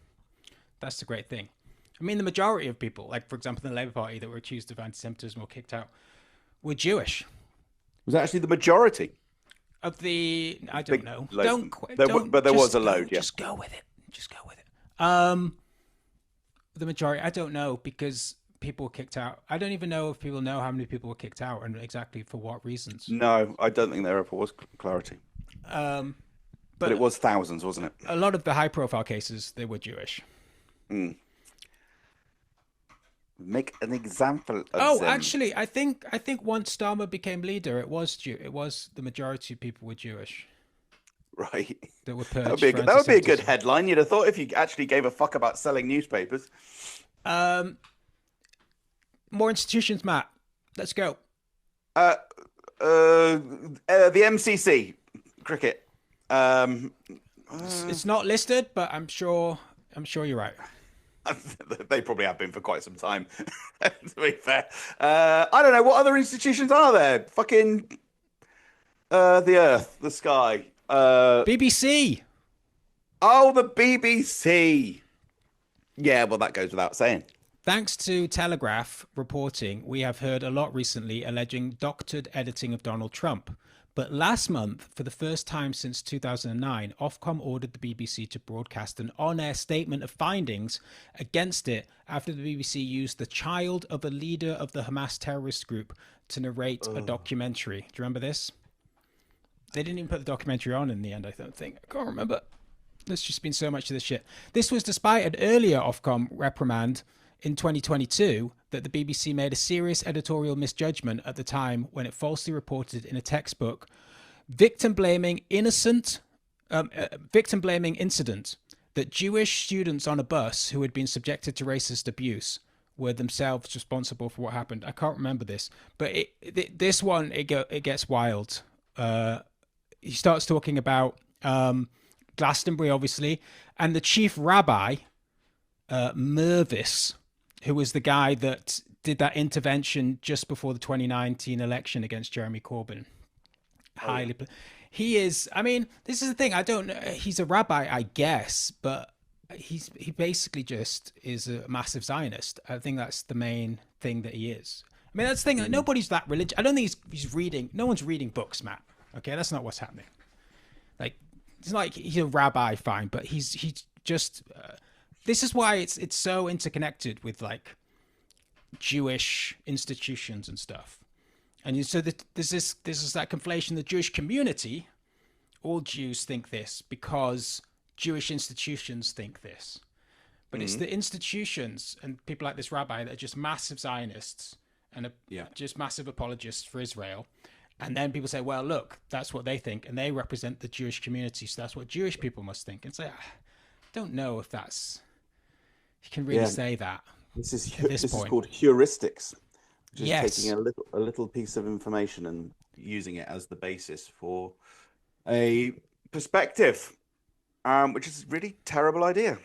That's the great thing. I mean, the majority of people, like for example, the Labour Party that were accused of anti-Semitism or kicked out, were Jewish. Was that actually the majority of the? I don't know. But there was a load. Yeah. Just go with it. The majority. I don't know because people were kicked out. I don't even know if people know how many people were kicked out and exactly for what reasons. No, I don't think there ever was clarity. But it was thousands, wasn't it? A lot of the high-profile cases, they were Jewish. Make an example of them. Actually, I think once Starmer became leader, it was the majority of people were Jewish. Right. That were purged. That would be a good headline. You'd have thought if you actually gave a fuck about selling newspapers. More institutions, Matt. Let's go. The MCC cricket. It's not listed, but I'm sure you're right. They probably have been for quite some time, to be fair. I don't know. What other institutions are there? Fucking the Earth, the sky. BBC. Oh, the BBC. Yeah, well, that goes without saying. Thanks to Telegraph reporting, we have heard a lot recently alleging doctored editing of Donald Trump. But last month, for the first time since 2009, Ofcom ordered the BBC to broadcast an on-air statement of findings against it after the BBC used the child of a leader of the Hamas terrorist group to narrate a documentary. Do you remember this? They didn't even put the documentary on in the end, I don't think. I can't remember. There's just been so much of this shit. This was despite an earlier Ofcom reprimand in 2022 that the BBC made a serious editorial misjudgment at the time when it falsely reported in a textbook victim-blaming incident that Jewish students on a bus who had been subjected to racist abuse were themselves responsible for what happened. I can't remember this, but this one, it gets wild. He starts talking about Glastonbury, obviously, and the chief rabbi, Mervis, who was the guy that did that intervention just before the 2019 election against Jeremy Corbyn. He is, I mean, this is the thing. I don't know. He's a rabbi, I guess, but he basically just is a massive Zionist. I think that's the main thing that he is. I mean, that's the thing. Like, nobody's that religious. I don't think he's reading. No one's reading books, Matt. Okay, that's not what's happening. Like, it's not like he's a rabbi, fine, but he's just. This is why it's so interconnected with like Jewish institutions and stuff. And so this is that conflation. The Jewish community, all Jews think this because Jewish institutions think this. But it's the institutions and people like this rabbi that are just massive Zionists and just massive apologists for Israel. And then people say, well, look, that's what they think. And they represent the Jewish community. So that's what Jewish people must think. And say, I don't know if you can really say that. This is called heuristics. Just taking a little piece of information and using it as the basis for a perspective, which is a really terrible idea,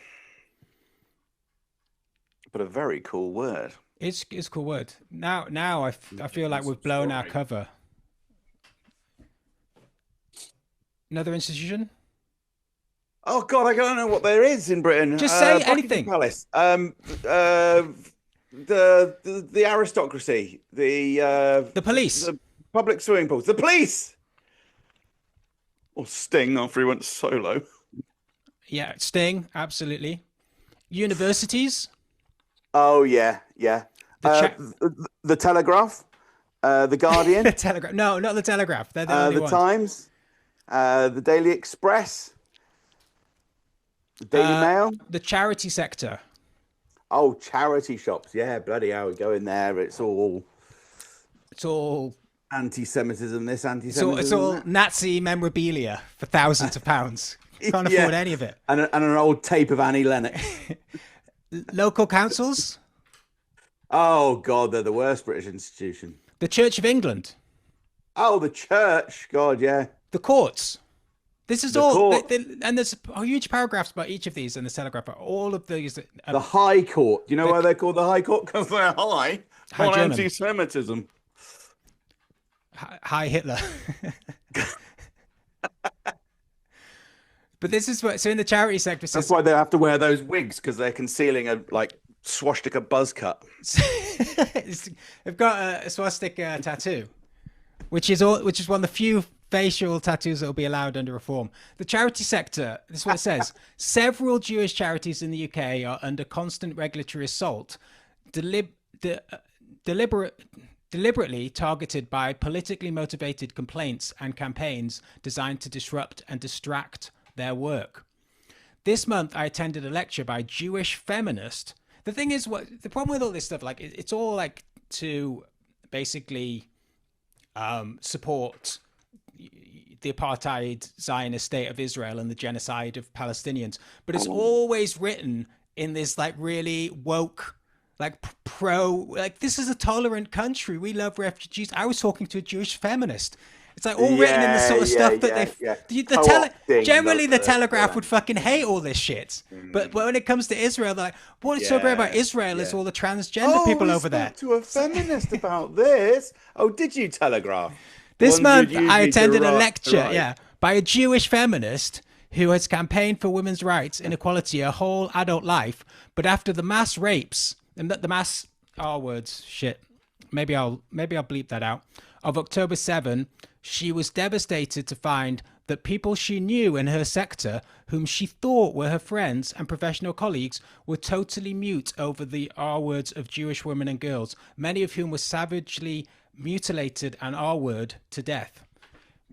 but a very cool word. It's a cool word. Now I feel like we've blown our cover. Another institution? Oh God, I don't know what there is in Britain. Just say anything. Palace. The aristocracy, the police, the public swimming pools, the police, or Sting after he went solo. Yeah, Sting, absolutely. Universities. Oh yeah. The Telegraph, the Guardian. The Telegraph. No, not the Telegraph. They're the only the ones. Times, the Daily Express, the Daily Mail, the charity sector. Oh, charity shops. Yeah, bloody hell, we go in there. It's all anti-Semitism, this anti-Semitism. It's all Nazi memorabilia for thousands of pounds. Can't afford any of it. And an old tape of Annie Lennox. Local councils? Oh, God, they're the worst British institution. The Church of England. Oh, the church. God, yeah. The courts. This is and there's huge paragraphs about each of these in the Telegraph. All of these. The High Court. You know why they're called the High Court? Because they're high on anti-Semitism. Hi, Hitler. But this is what. So in the charity sector, that's why they have to wear those wigs, because they're concealing a swastika buzz cut. They've got a swastika tattoo, which is one of the few facial tattoos that will be allowed under reform. The charity sector, this is what it says. Several Jewish charities in the UK are under constant regulatory assault, deliberately targeted by politically motivated complaints and campaigns designed to disrupt and distract their work. This month, I attended a lecture by a Jewish feminist. The thing is, what the problem with all this stuff, like, it's all like to basically support the apartheid Zionist state of Israel and the genocide of Palestinians. But it's always written in this like really woke, like like this is a tolerant country. We love refugees. I was talking to a Jewish feminist. It's like all written in the sort of stuff that generally the Telegraph would fucking hate all this shit. But when it comes to Israel, they're like, what's so great about Israel is all the transgender people over there. To a feminist about this. Oh, did you, Telegraph? This month, I attended a lecture, by a Jewish feminist who has campaigned for women's rights and equality her whole adult life. But after the mass rapes and the mass maybe I'll bleep that out, of October 7, she was devastated to find that people she knew in her sector, whom she thought were her friends and professional colleagues, were totally mute over the R words of Jewish women and girls, many of whom were savagely mutilated and R-word to death.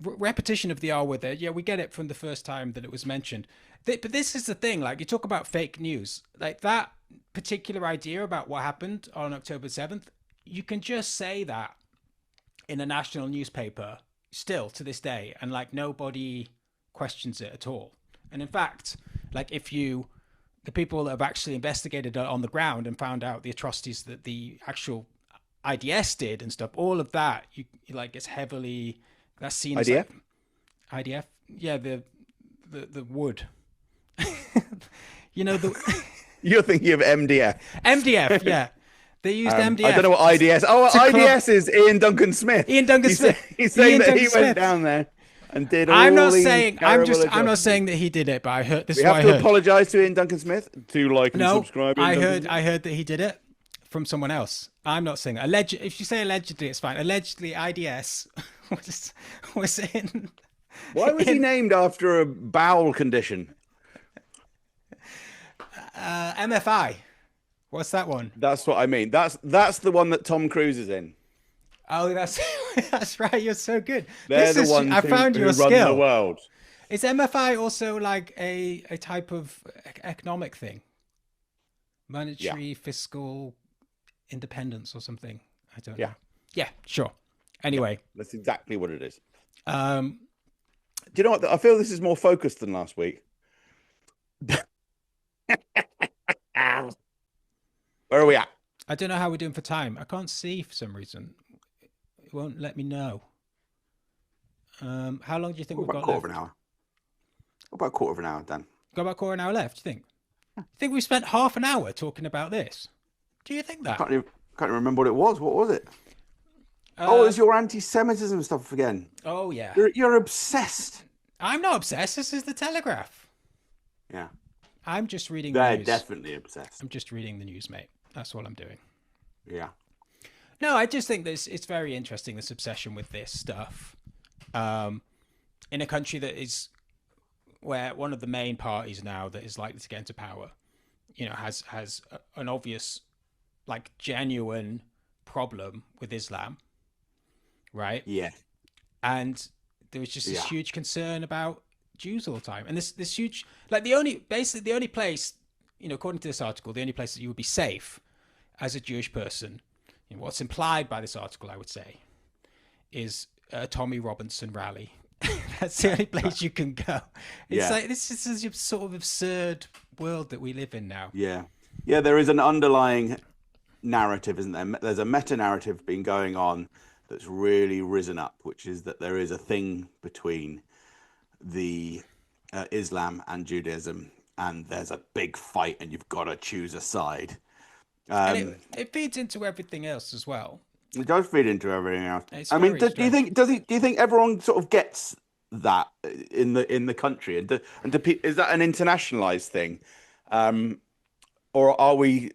Repetition of the R-word there. Yeah, we get it from the first time that it was mentioned. But this is the thing, like, you talk about fake news. Like, that particular idea about what happened on October 7th, you can just say that in a national newspaper still to this day, and, like, nobody questions it at all. And in fact, like, the people that have actually investigated it on the ground and found out the atrocities that the actual IDS did and stuff, all of that, you like, it's heavily, that's seen as IDF? Like, IDF? Yeah, the wood. You're thinking of MDF. MDF, yeah. They used MDF. I don't know what IDS. IDS is Ian Duncan Smith. Ian Duncan Smith. He's saying that he went down there and did all I'm not these saying that he did it, but I heard this. We have to apologise to Ian Duncan Smith. To like and subscribe. I heard that he did it from someone else. I'm not saying that. If you say allegedly, it's fine. Allegedly, IDS was in. Why was he named after a bowel condition? MFI. What's that one? That's what I mean. That's the one that Tom Cruise is in. Oh, that's right. You're so good. They're the ones who run the world. Is MFI also like a type of economic thing? Monetary, fiscal independence or something? I don't know. Yeah, sure. Anyway. That's exactly what it is. Do you know what? I feel this is more focused than last week. Where are we at? I don't know how we're doing for time. I can't see for some reason. It won't let me know. How long do you think we've got left? What about a quarter of an hour, Dan? Got about a quarter of an hour left, do you think? You think we spent half an hour talking about this? Do you think that? Can't even remember what it was. What was it? It's your anti-Semitism stuff again. Oh, yeah. You're obsessed. I'm not obsessed. This is the Telegraph. Yeah. I'm just reading the news. They're definitely obsessed. I'm just reading the news, mate. That's all I'm doing. Yeah. No, I just think it's very interesting, this obsession with this stuff. In a country that is where one of the main parties now that is likely to get into power, has an obvious, like, genuine problem with Islam, right? Yeah. And there was just this huge concern about Jews all the time. And this huge, like, the only place, according to this article, the only place that you would be safe as a Jewish person, what's implied by this article, I would say, is a Tommy Robinson rally. That's the only place you can go. It's like, this is a sort of absurd world that we live in now. Yeah. Yeah, there is an underlying narrative, isn't there? There's a meta-narrative been going on that's really risen up, which is that there is a thing between the Islam and Judaism, and there's a big fight, and you've got to choose a side. And it feeds into everything else as well. It does feed into everything else. I mean, do you think everyone sort of gets that in the country, and is that an internationalized thing, or are we?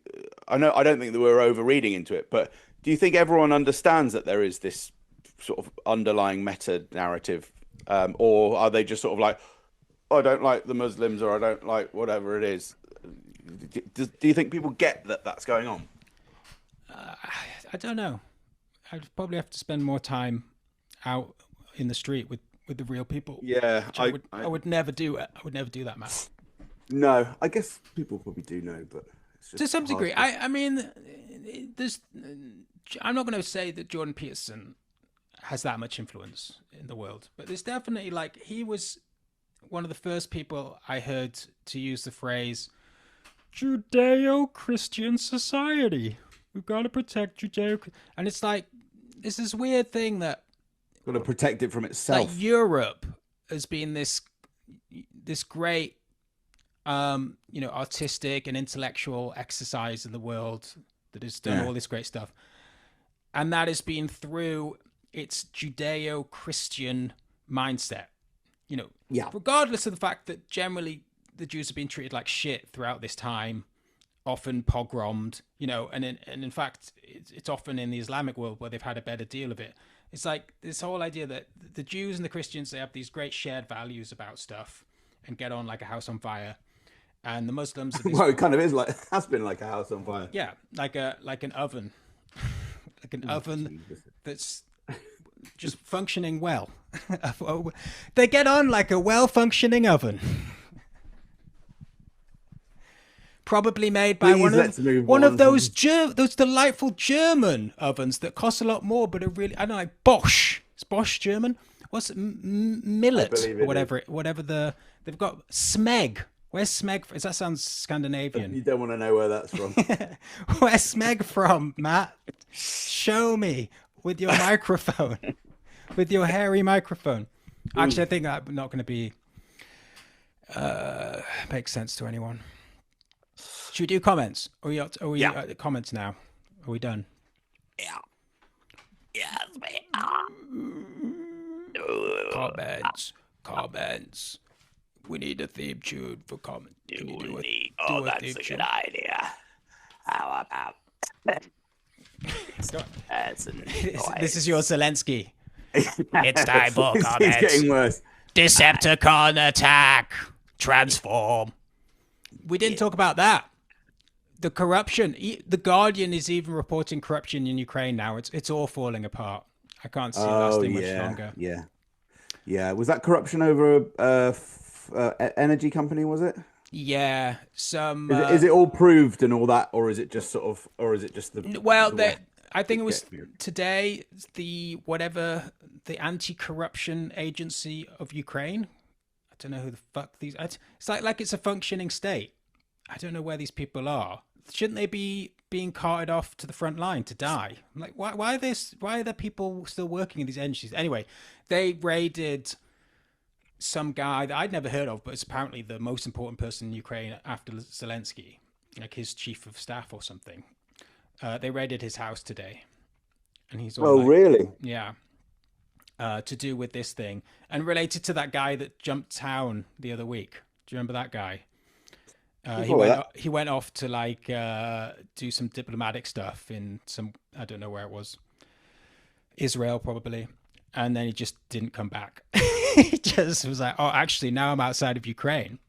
I don't think that we're overreading into it, but do you think everyone understands that there is this sort of underlying meta narrative, or are they just sort of like, I don't like the Muslims, or I don't like whatever it is? Do you think people get that that's going on? I don't know. I'd probably have to spend more time out in the street with with the real people. Yeah, I would never do it. I would never do that, Matt. No, I guess people probably do know, but it's just To some hard degree, to- I mean, there's. I'm not going to say that Jordan Peterson has that much influence in the world, but there's definitely like he was one of the first people I heard to use the phrase Judeo-Christian society. We've got to protect Judeo, and it's like it's this weird thing that got to protect it from itself. like Europe has been this great artistic and intellectual exercise in the world that has done all this great stuff, and that has been through its Judeo-Christian mindset, regardless of the fact that generally the Jews have been treated like shit throughout this time, often pogromed, and in fact it's often in the Islamic world where they've had a better deal of it. It's like this whole idea that the Jews and the Christians, they have these great shared values about stuff and get on like a house on fire, and the Muslims are Well, it kind of has been like a house on fire. yeah, like an oven, like an oven Jesus. that's just functioning well. They get on like a well-functioning oven. Probably made by Please, one of those delightful German ovens that cost a lot more, but are really, I don't know, like Bosch. Is Bosch German? What's it? Millet or whatever they've got Smeg. Where's Smeg? Does that sound Scandinavian? You don't want to know where that's from. Where's Smeg from, Matt? Show me with your microphone, with your hairy microphone. Actually, I think that's not going to be make sense to anyone. Should we do comments? Are we at the comments now? Are we done? Yeah. Yes, we Comments. We need a theme tune for comment. Can you do it? That's a good idea. How about This is your Zelensky. It's time for comments. It's getting worse. Decepticon attack. Transform. We didn't talk about that. The corruption. The Guardian is even reporting corruption in Ukraine now. It's all falling apart. I can't see it lasting much longer. Yeah. Was that corruption over energy company? Was it? Yeah. Some. Is it all proved and all that, or is it just the? Well, I think it was today. The anti-corruption agency of Ukraine. I don't know who the fuck these. It's like it's a functioning state. I don't know where these people are. Shouldn't they be being carted off to the front line to die? I'm like, why are there people still working in these agencies? Anyway, they raided some guy that I'd never heard of, but it's apparently the most important person in Ukraine after Zelensky, like his chief of staff or something. They raided his house today, and he's all really? Yeah. To do with this thing, and related to that guy that jumped town the other week. Do you remember that guy? He went off to do some diplomatic stuff in some, I don't know where it was, Israel probably, and then he just didn't come back. He just was like, oh, actually now I'm outside of Ukraine,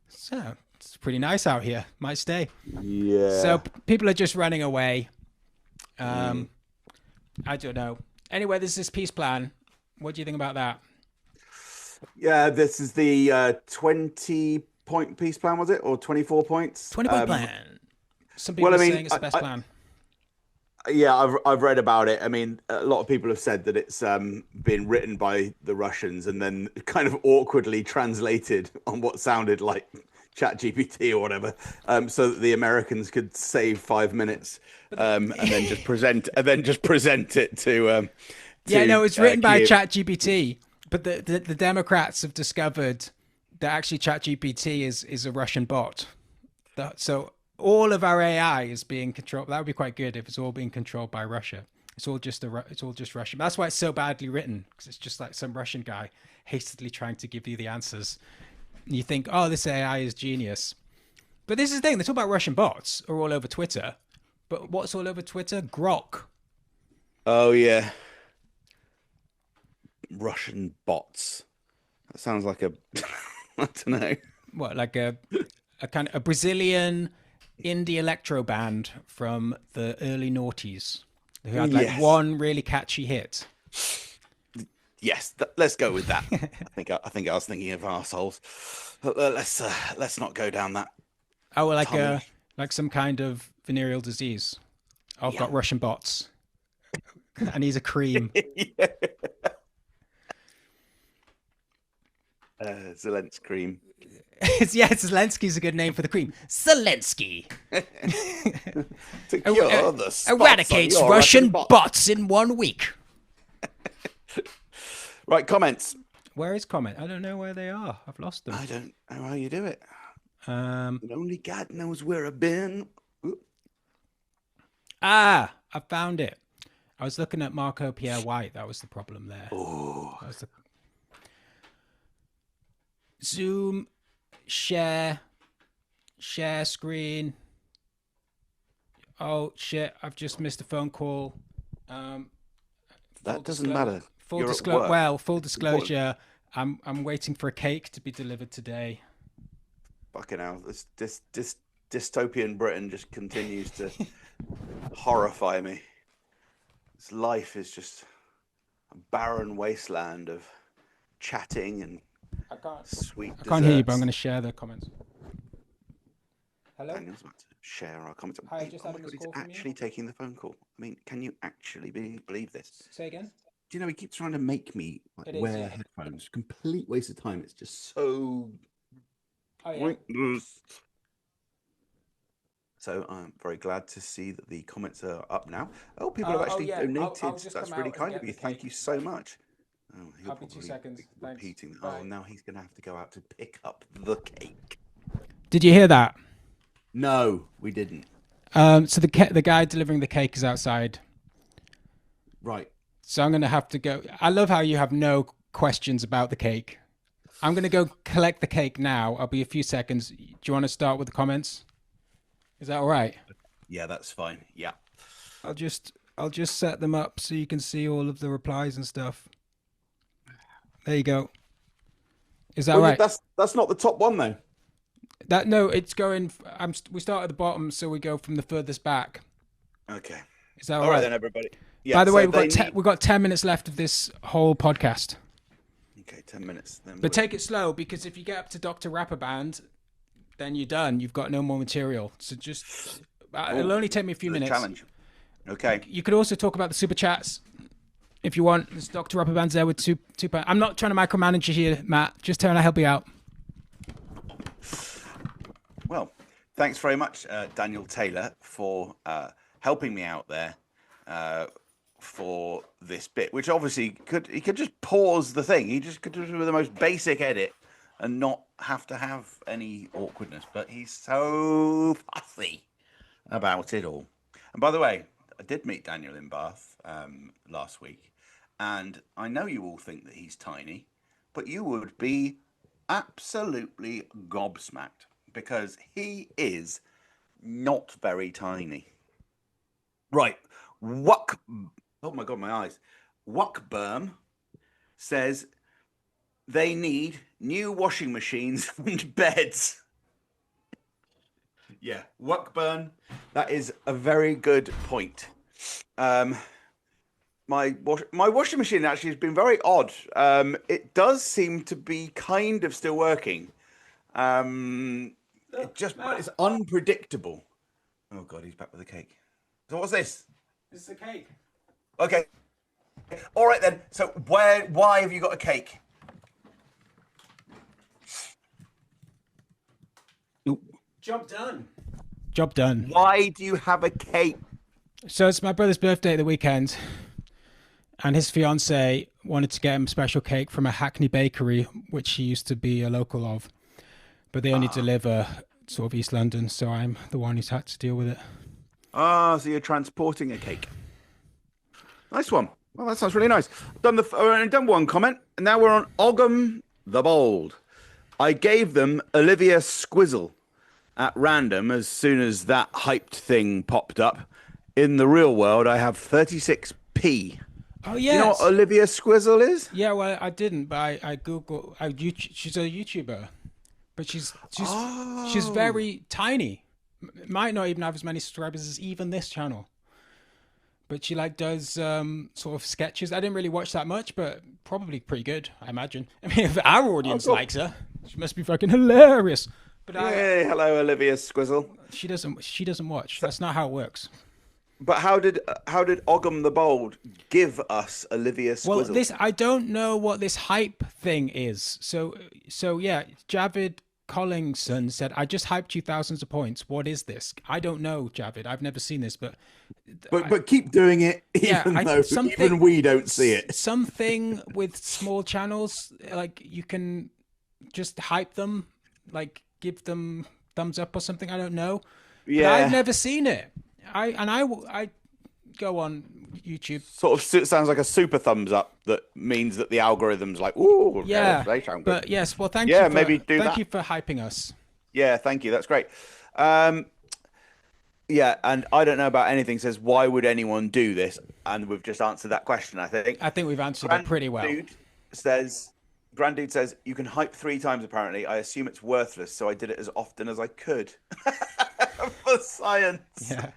so it's pretty nice out here, might stay. Yeah. So people are just running away. I don't know. Anyway, there's this peace plan. What do you think about that? Yeah, this is the 20-point peace plan, was it? Or 24 points? 20-point plan. Some people are saying it's the best plan. Yeah, I've read about it. I mean, a lot of people have said that it's been written by the Russians and then kind of awkwardly translated on what sounded like ChatGPT or whatever, so that the Americans could save 5 minutes and then just present it to. It's written by ChatGPT, but the Democrats have discovered that actually ChatGPT is a Russian bot. So all of our AI is being controlled. That would be quite good if it's all being controlled by Russia. It's all just Russian. That's why it's so badly written, because it's just like some Russian guy hastily trying to give you the answers. And you think, oh, this AI is genius. But this is the thing. They talk about Russian bots are all over Twitter. But what's all over Twitter? Grok. Oh, yeah. Russian bots. That sounds like a... I don't know. What, like a kind of a Brazilian indie electro band from the early noughties who had one really catchy hit. Yes, let's go with that. I think I was thinking of arseholes. Let's not go down that. Oh, tunnel. like some kind of venereal disease. I've got Russian bots. And he's a cream. Yeah. Zelensky cream. Zelensky's a good name for the cream. Zelensky To cure the spots eradicates on your Russian bots in 1 week. Right, comments. Where is comment? I don't know where they are. I've lost them. I don't know how you do it. Um, Only God knows where I've been. Ooh. I found it. I was looking at Marco Pierre White. That was the problem there. Oh. Zoom, share screen. Oh shit! I've just missed a phone call. That doesn't matter. Full disclosure. I'm waiting for a cake to be delivered today. Fucking hell! This dystopian Britain just continues to horrify me. This life is just a barren wasteland of chatting and sweet desserts. I can't hear you, but I'm going to share the comments. Hello? Daniel's about to share our comments. Hi, I just had a missed he's call from actually you. taking the phone call. I mean, can you actually believe this? Say again? Do you know he keeps trying to make me It is, wear yeah. headphones? Complete waste of time. It's just so Oh, yeah. pointless. So I'm very glad to see that the comments are up now. Oh, people have actually donated. I'll just That's come really out and kind of get you. the Thank cake. you so much. Oh, he'll I'll be 2 seconds. be Thanks. repeating. Bye. Oh, now he's going to have to go out to pick up the cake. Did you hear that? No, we didn't. So the guy delivering the cake is outside. Right. So I'm going to have to go. I love how you have no questions about the cake. I'm going to go collect the cake now. I'll be a few seconds. Do you want to start with the comments? Is that all right? Yeah, that's fine. Yeah. I'll just set them up so you can see all of the replies and stuff. There you go. Is that right? That's not the top one though. No, it's going. We start at the bottom, so we go from the furthest back. Okay. Is that All right then, everybody. Yeah, By the so way, we've got 10 minutes left of this whole podcast. Okay, 10 minutes. Then But take it slow, because if you get up to Dr. Rapper Band, then you're done. You've got no more material. So just it'll only take me a few minutes. Challenge. Okay. You could also talk about the super chats if you want. There's Dr. Rapper Band's there with two. I'm not trying to micromanage you here, Matt. Just trying to help you out. Well, thanks very much, Daniel Taylor, for helping me out there for this bit, which obviously he could just pause the thing. He just could do the most basic edit and not have to have any awkwardness. But he's so fussy about it all. And by the way, I did meet Daniel in Bath last week, and I know you all think that he's tiny, but you would be absolutely gobsmacked because he is not very tiny. Right. Oh my God, my eyes. Wuckburn says they need new washing machines and beds. Yeah, Wuckburn, that is a very good point. My washing machine actually has been very odd. It does seem to be kind of still working. It's unpredictable. Oh God, he's back with the cake. So what's this? This is the cake. Okay. All right then. So why have you got a cake? Job done. Job done. Why do you have a cake? So it's my brother's birthday at the weekend, and his fiance wanted to get him a special cake from a Hackney bakery, which he used to be a local of, but they only deliver sort of East London, so I'm the one who's had to deal with it. Ah, so you're transporting a cake. Nice one. Well, that sounds really nice. I've done one comment, and now we're on Ogham the Bold. I gave them Olivia Squizzle at random as soon as that hyped thing popped up. In the real world, I have 36p. Oh, yeah. Do you know what Olivia Squizzle is? Yeah, well, I didn't, but I Googled. She's a YouTuber, but she's very tiny. Might not even have as many subscribers as even this channel. but she like does sort of sketches. I didn't really watch that much, but probably pretty good, I imagine. I mean, if our audience likes her, she must be fucking hilarious. But Hey, hello, Olivia Squizzle. she doesn't watch. That's not how it works. But how did Ogham the Bold give us Olivia Squizzle? Well, I don't know what this hype thing is. So yeah, Javid Collingson said, "I just hyped you thousands of points. What is this?" I don't know, Javid. I've never seen this, but keep doing it, even we don't see it. Something with small channels, like you can just hype them, like give them thumbs up or something. I don't know. Yeah, but I've never seen it. I go on YouTube. Sort of sounds like a super thumbs up that means that the algorithm's like, ooh, yeah, they sound good. But yes, well, thank you. Thank you for hyping us. Yeah, thank you. That's great. Yeah, and I don't know about anything says why would anyone do this, and we've just answered that question. I think we've answered it pretty well. Granddude says you can hype 3 times apparently. I assume it's worthless, so I did it as often as I could for science. Yeah.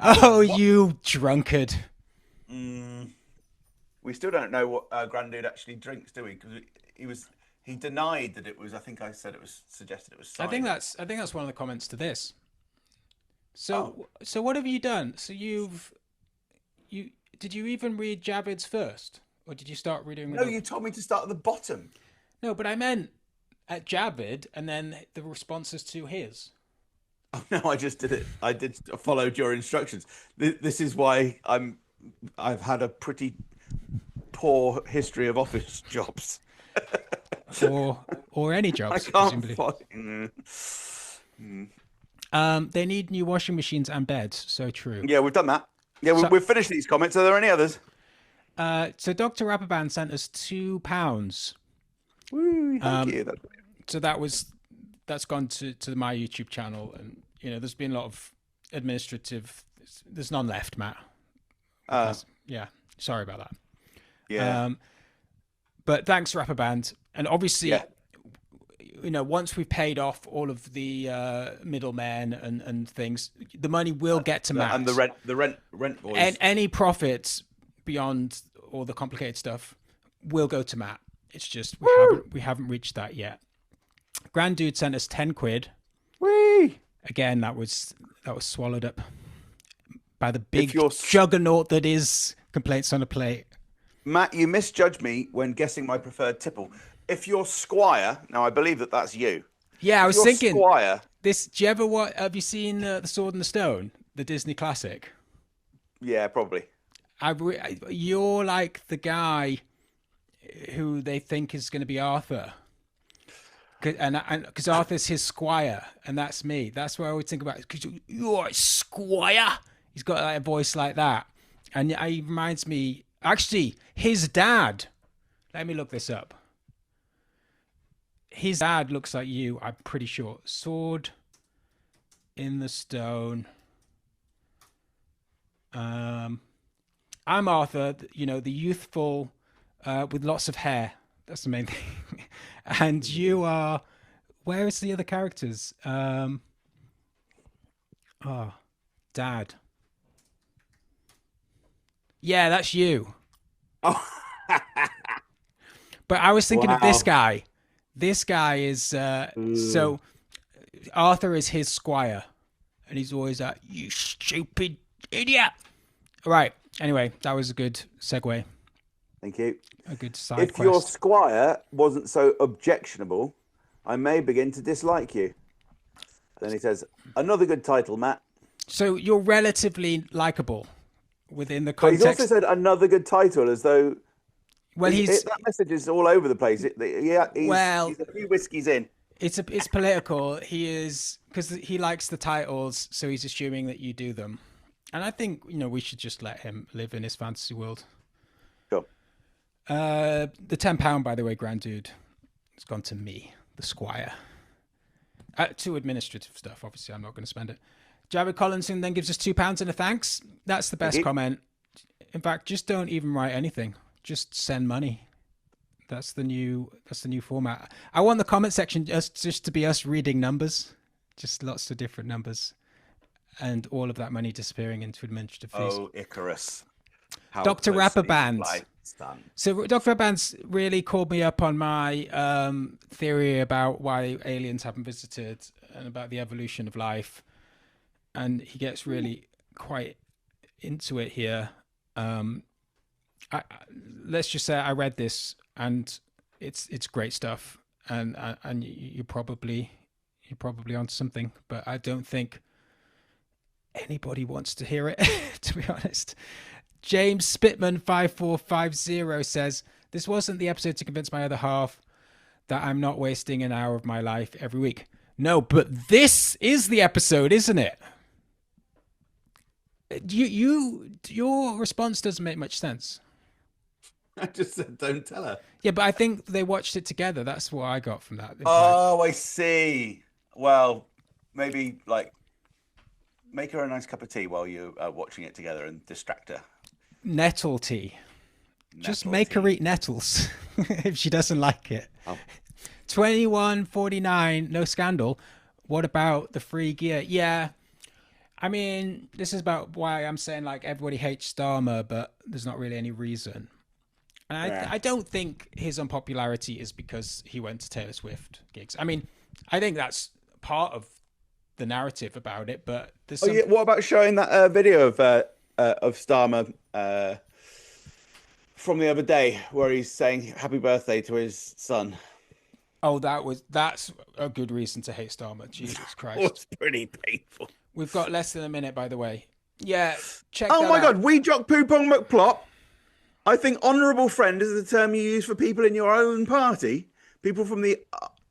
Oh, you drunkard. We still don't know what Granddude actually drinks, do we? Because he denied that it was. I think I said it was suggested it was cider. I think that's one of the comments to this. So what have you done? So did you even read Javid's first, or did you start reading? No, you told me to start at the bottom. No, but I meant at Javid and then the responses to his. Oh, no, I just did it. I followed your instructions. This is why I've had a pretty poor history of office jobs. or any jobs. I can't they need new washing machines and beds. So true. Yeah, we've done that. Yeah, we've finished these comments. Are there any others? So Dr. Rapperband sent us £2. Woo, thank you. So that's gone to my YouTube channel, and there's been a lot of administrative. There's none left, Matt. Yeah, sorry about that. Yeah. But thanks, Rapperband, and obviously, once we've paid off all of the middlemen and things, the money will get to Matt, and the rent boys. And any profits beyond all the complicated stuff will go to Matt. It's just we haven't reached that yet. Granddude sent us £10. Whee! Again, that was swallowed up by the big juggernaut that is Complaints on a Plate. Matt, you misjudged me when guessing my preferred tipple. If you're Squire, now I believe that's you. Yeah, I was thinking. Squire. Have you seen The Sword and the Stone, the Disney classic? Yeah, probably. You're like the guy who they think is going to be Arthur. Because Arthur's his squire, and that's me. That's what I always think about. Because you're a squire. He's got a voice like that, and he reminds me. Actually, his dad. Let me look this up. His dad looks like you. I'm pretty sure. Sword in the Stone. I'm Arthur. The youthful, with lots of hair. That's the main thing. And you are... Where is the other characters? Dad. Yeah, that's you. Oh. But I was thinking of this guy. This guy is... So, Arthur is his squire. And he's always like, you stupid idiot. Right. Anyway, that was a good segue. Thank you. A good side quest. If your squire wasn't so objectionable, I may begin to dislike you. Then he says, another good title, Matt. So you're relatively likable within the context. He's also said another good title as though... Well, that message is all over the place. He's a few whiskies in. It's political. He is... Because he likes the titles, so he's assuming that you do them. And I think, we should just let him live in his fantasy world. Sure. The £10, by the way, Granddude, it's gone to me, the squire. To administrative stuff, obviously, I'm not going to spend it. Javid Collinson then gives us £2 and a thanks. That's the best comment. In fact, just don't even write anything. Just send money. That's the new format. I want the comment section just to be us reading numbers, just lots of different numbers. and all of that money disappearing into administrative fees. Oh, Icarus. How Dr. closely Rapperband. fly, son. So Dr. Rapperband's really called me up on my theory about why aliens haven't visited and about the evolution of life. And he gets really quite into it here. Let's just say I read this and it's great stuff. And you're probably onto something, but I don't think anybody wants to hear it, to be honest. James Spitman 5450 says, this wasn't the episode to convince my other half that I'm not wasting an hour of my life every week. No, but this is the episode, isn't it? Your response doesn't make much sense. I just said, don't tell her. Yeah, but I think they watched it together. That's what I got from that. Oh, I see. Well, maybe like make her a nice cup of tea while you're watching it together and distract her. Nettle tea. Just make her eat nettles if she doesn't like it. Oh. 2149, no scandal. What about the free gear? Yeah. I mean, this is about why I'm saying like everybody hates Starmer, but there's not really any reason. And I don't think his unpopularity is because he went to Taylor Swift gigs. I mean, I think that's part of the narrative about it, but there's some... What about showing that video of Starmer from the other day where he's saying happy birthday to his son? Oh, that's a good reason to hate Starmer. Jesus Christ. It's pretty painful. We've got less than a minute, by the way. Yeah, check that out. Oh my God, we jock poo pong McPlop. I think honourable friend is the term you use for people in your own party. People from the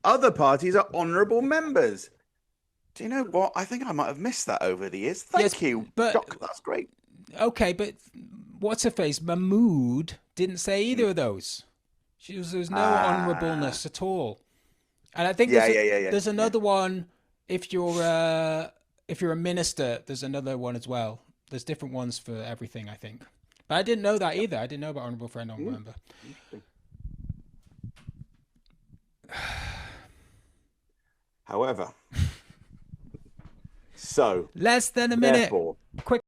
other parties are honourable members. Do you know what? I think I might have missed that over the years. Thank you, Jock. That's great. Okay, but what's her face? Mahmood didn't say either of those. There's no honourableness at all. And I think there's another one. If you're a minister, there's another one as well. There's different ones for everything, I think. But I didn't know that either. I didn't know about honourable friend, honourable member. However, so less than a minute. Therefore, Quick.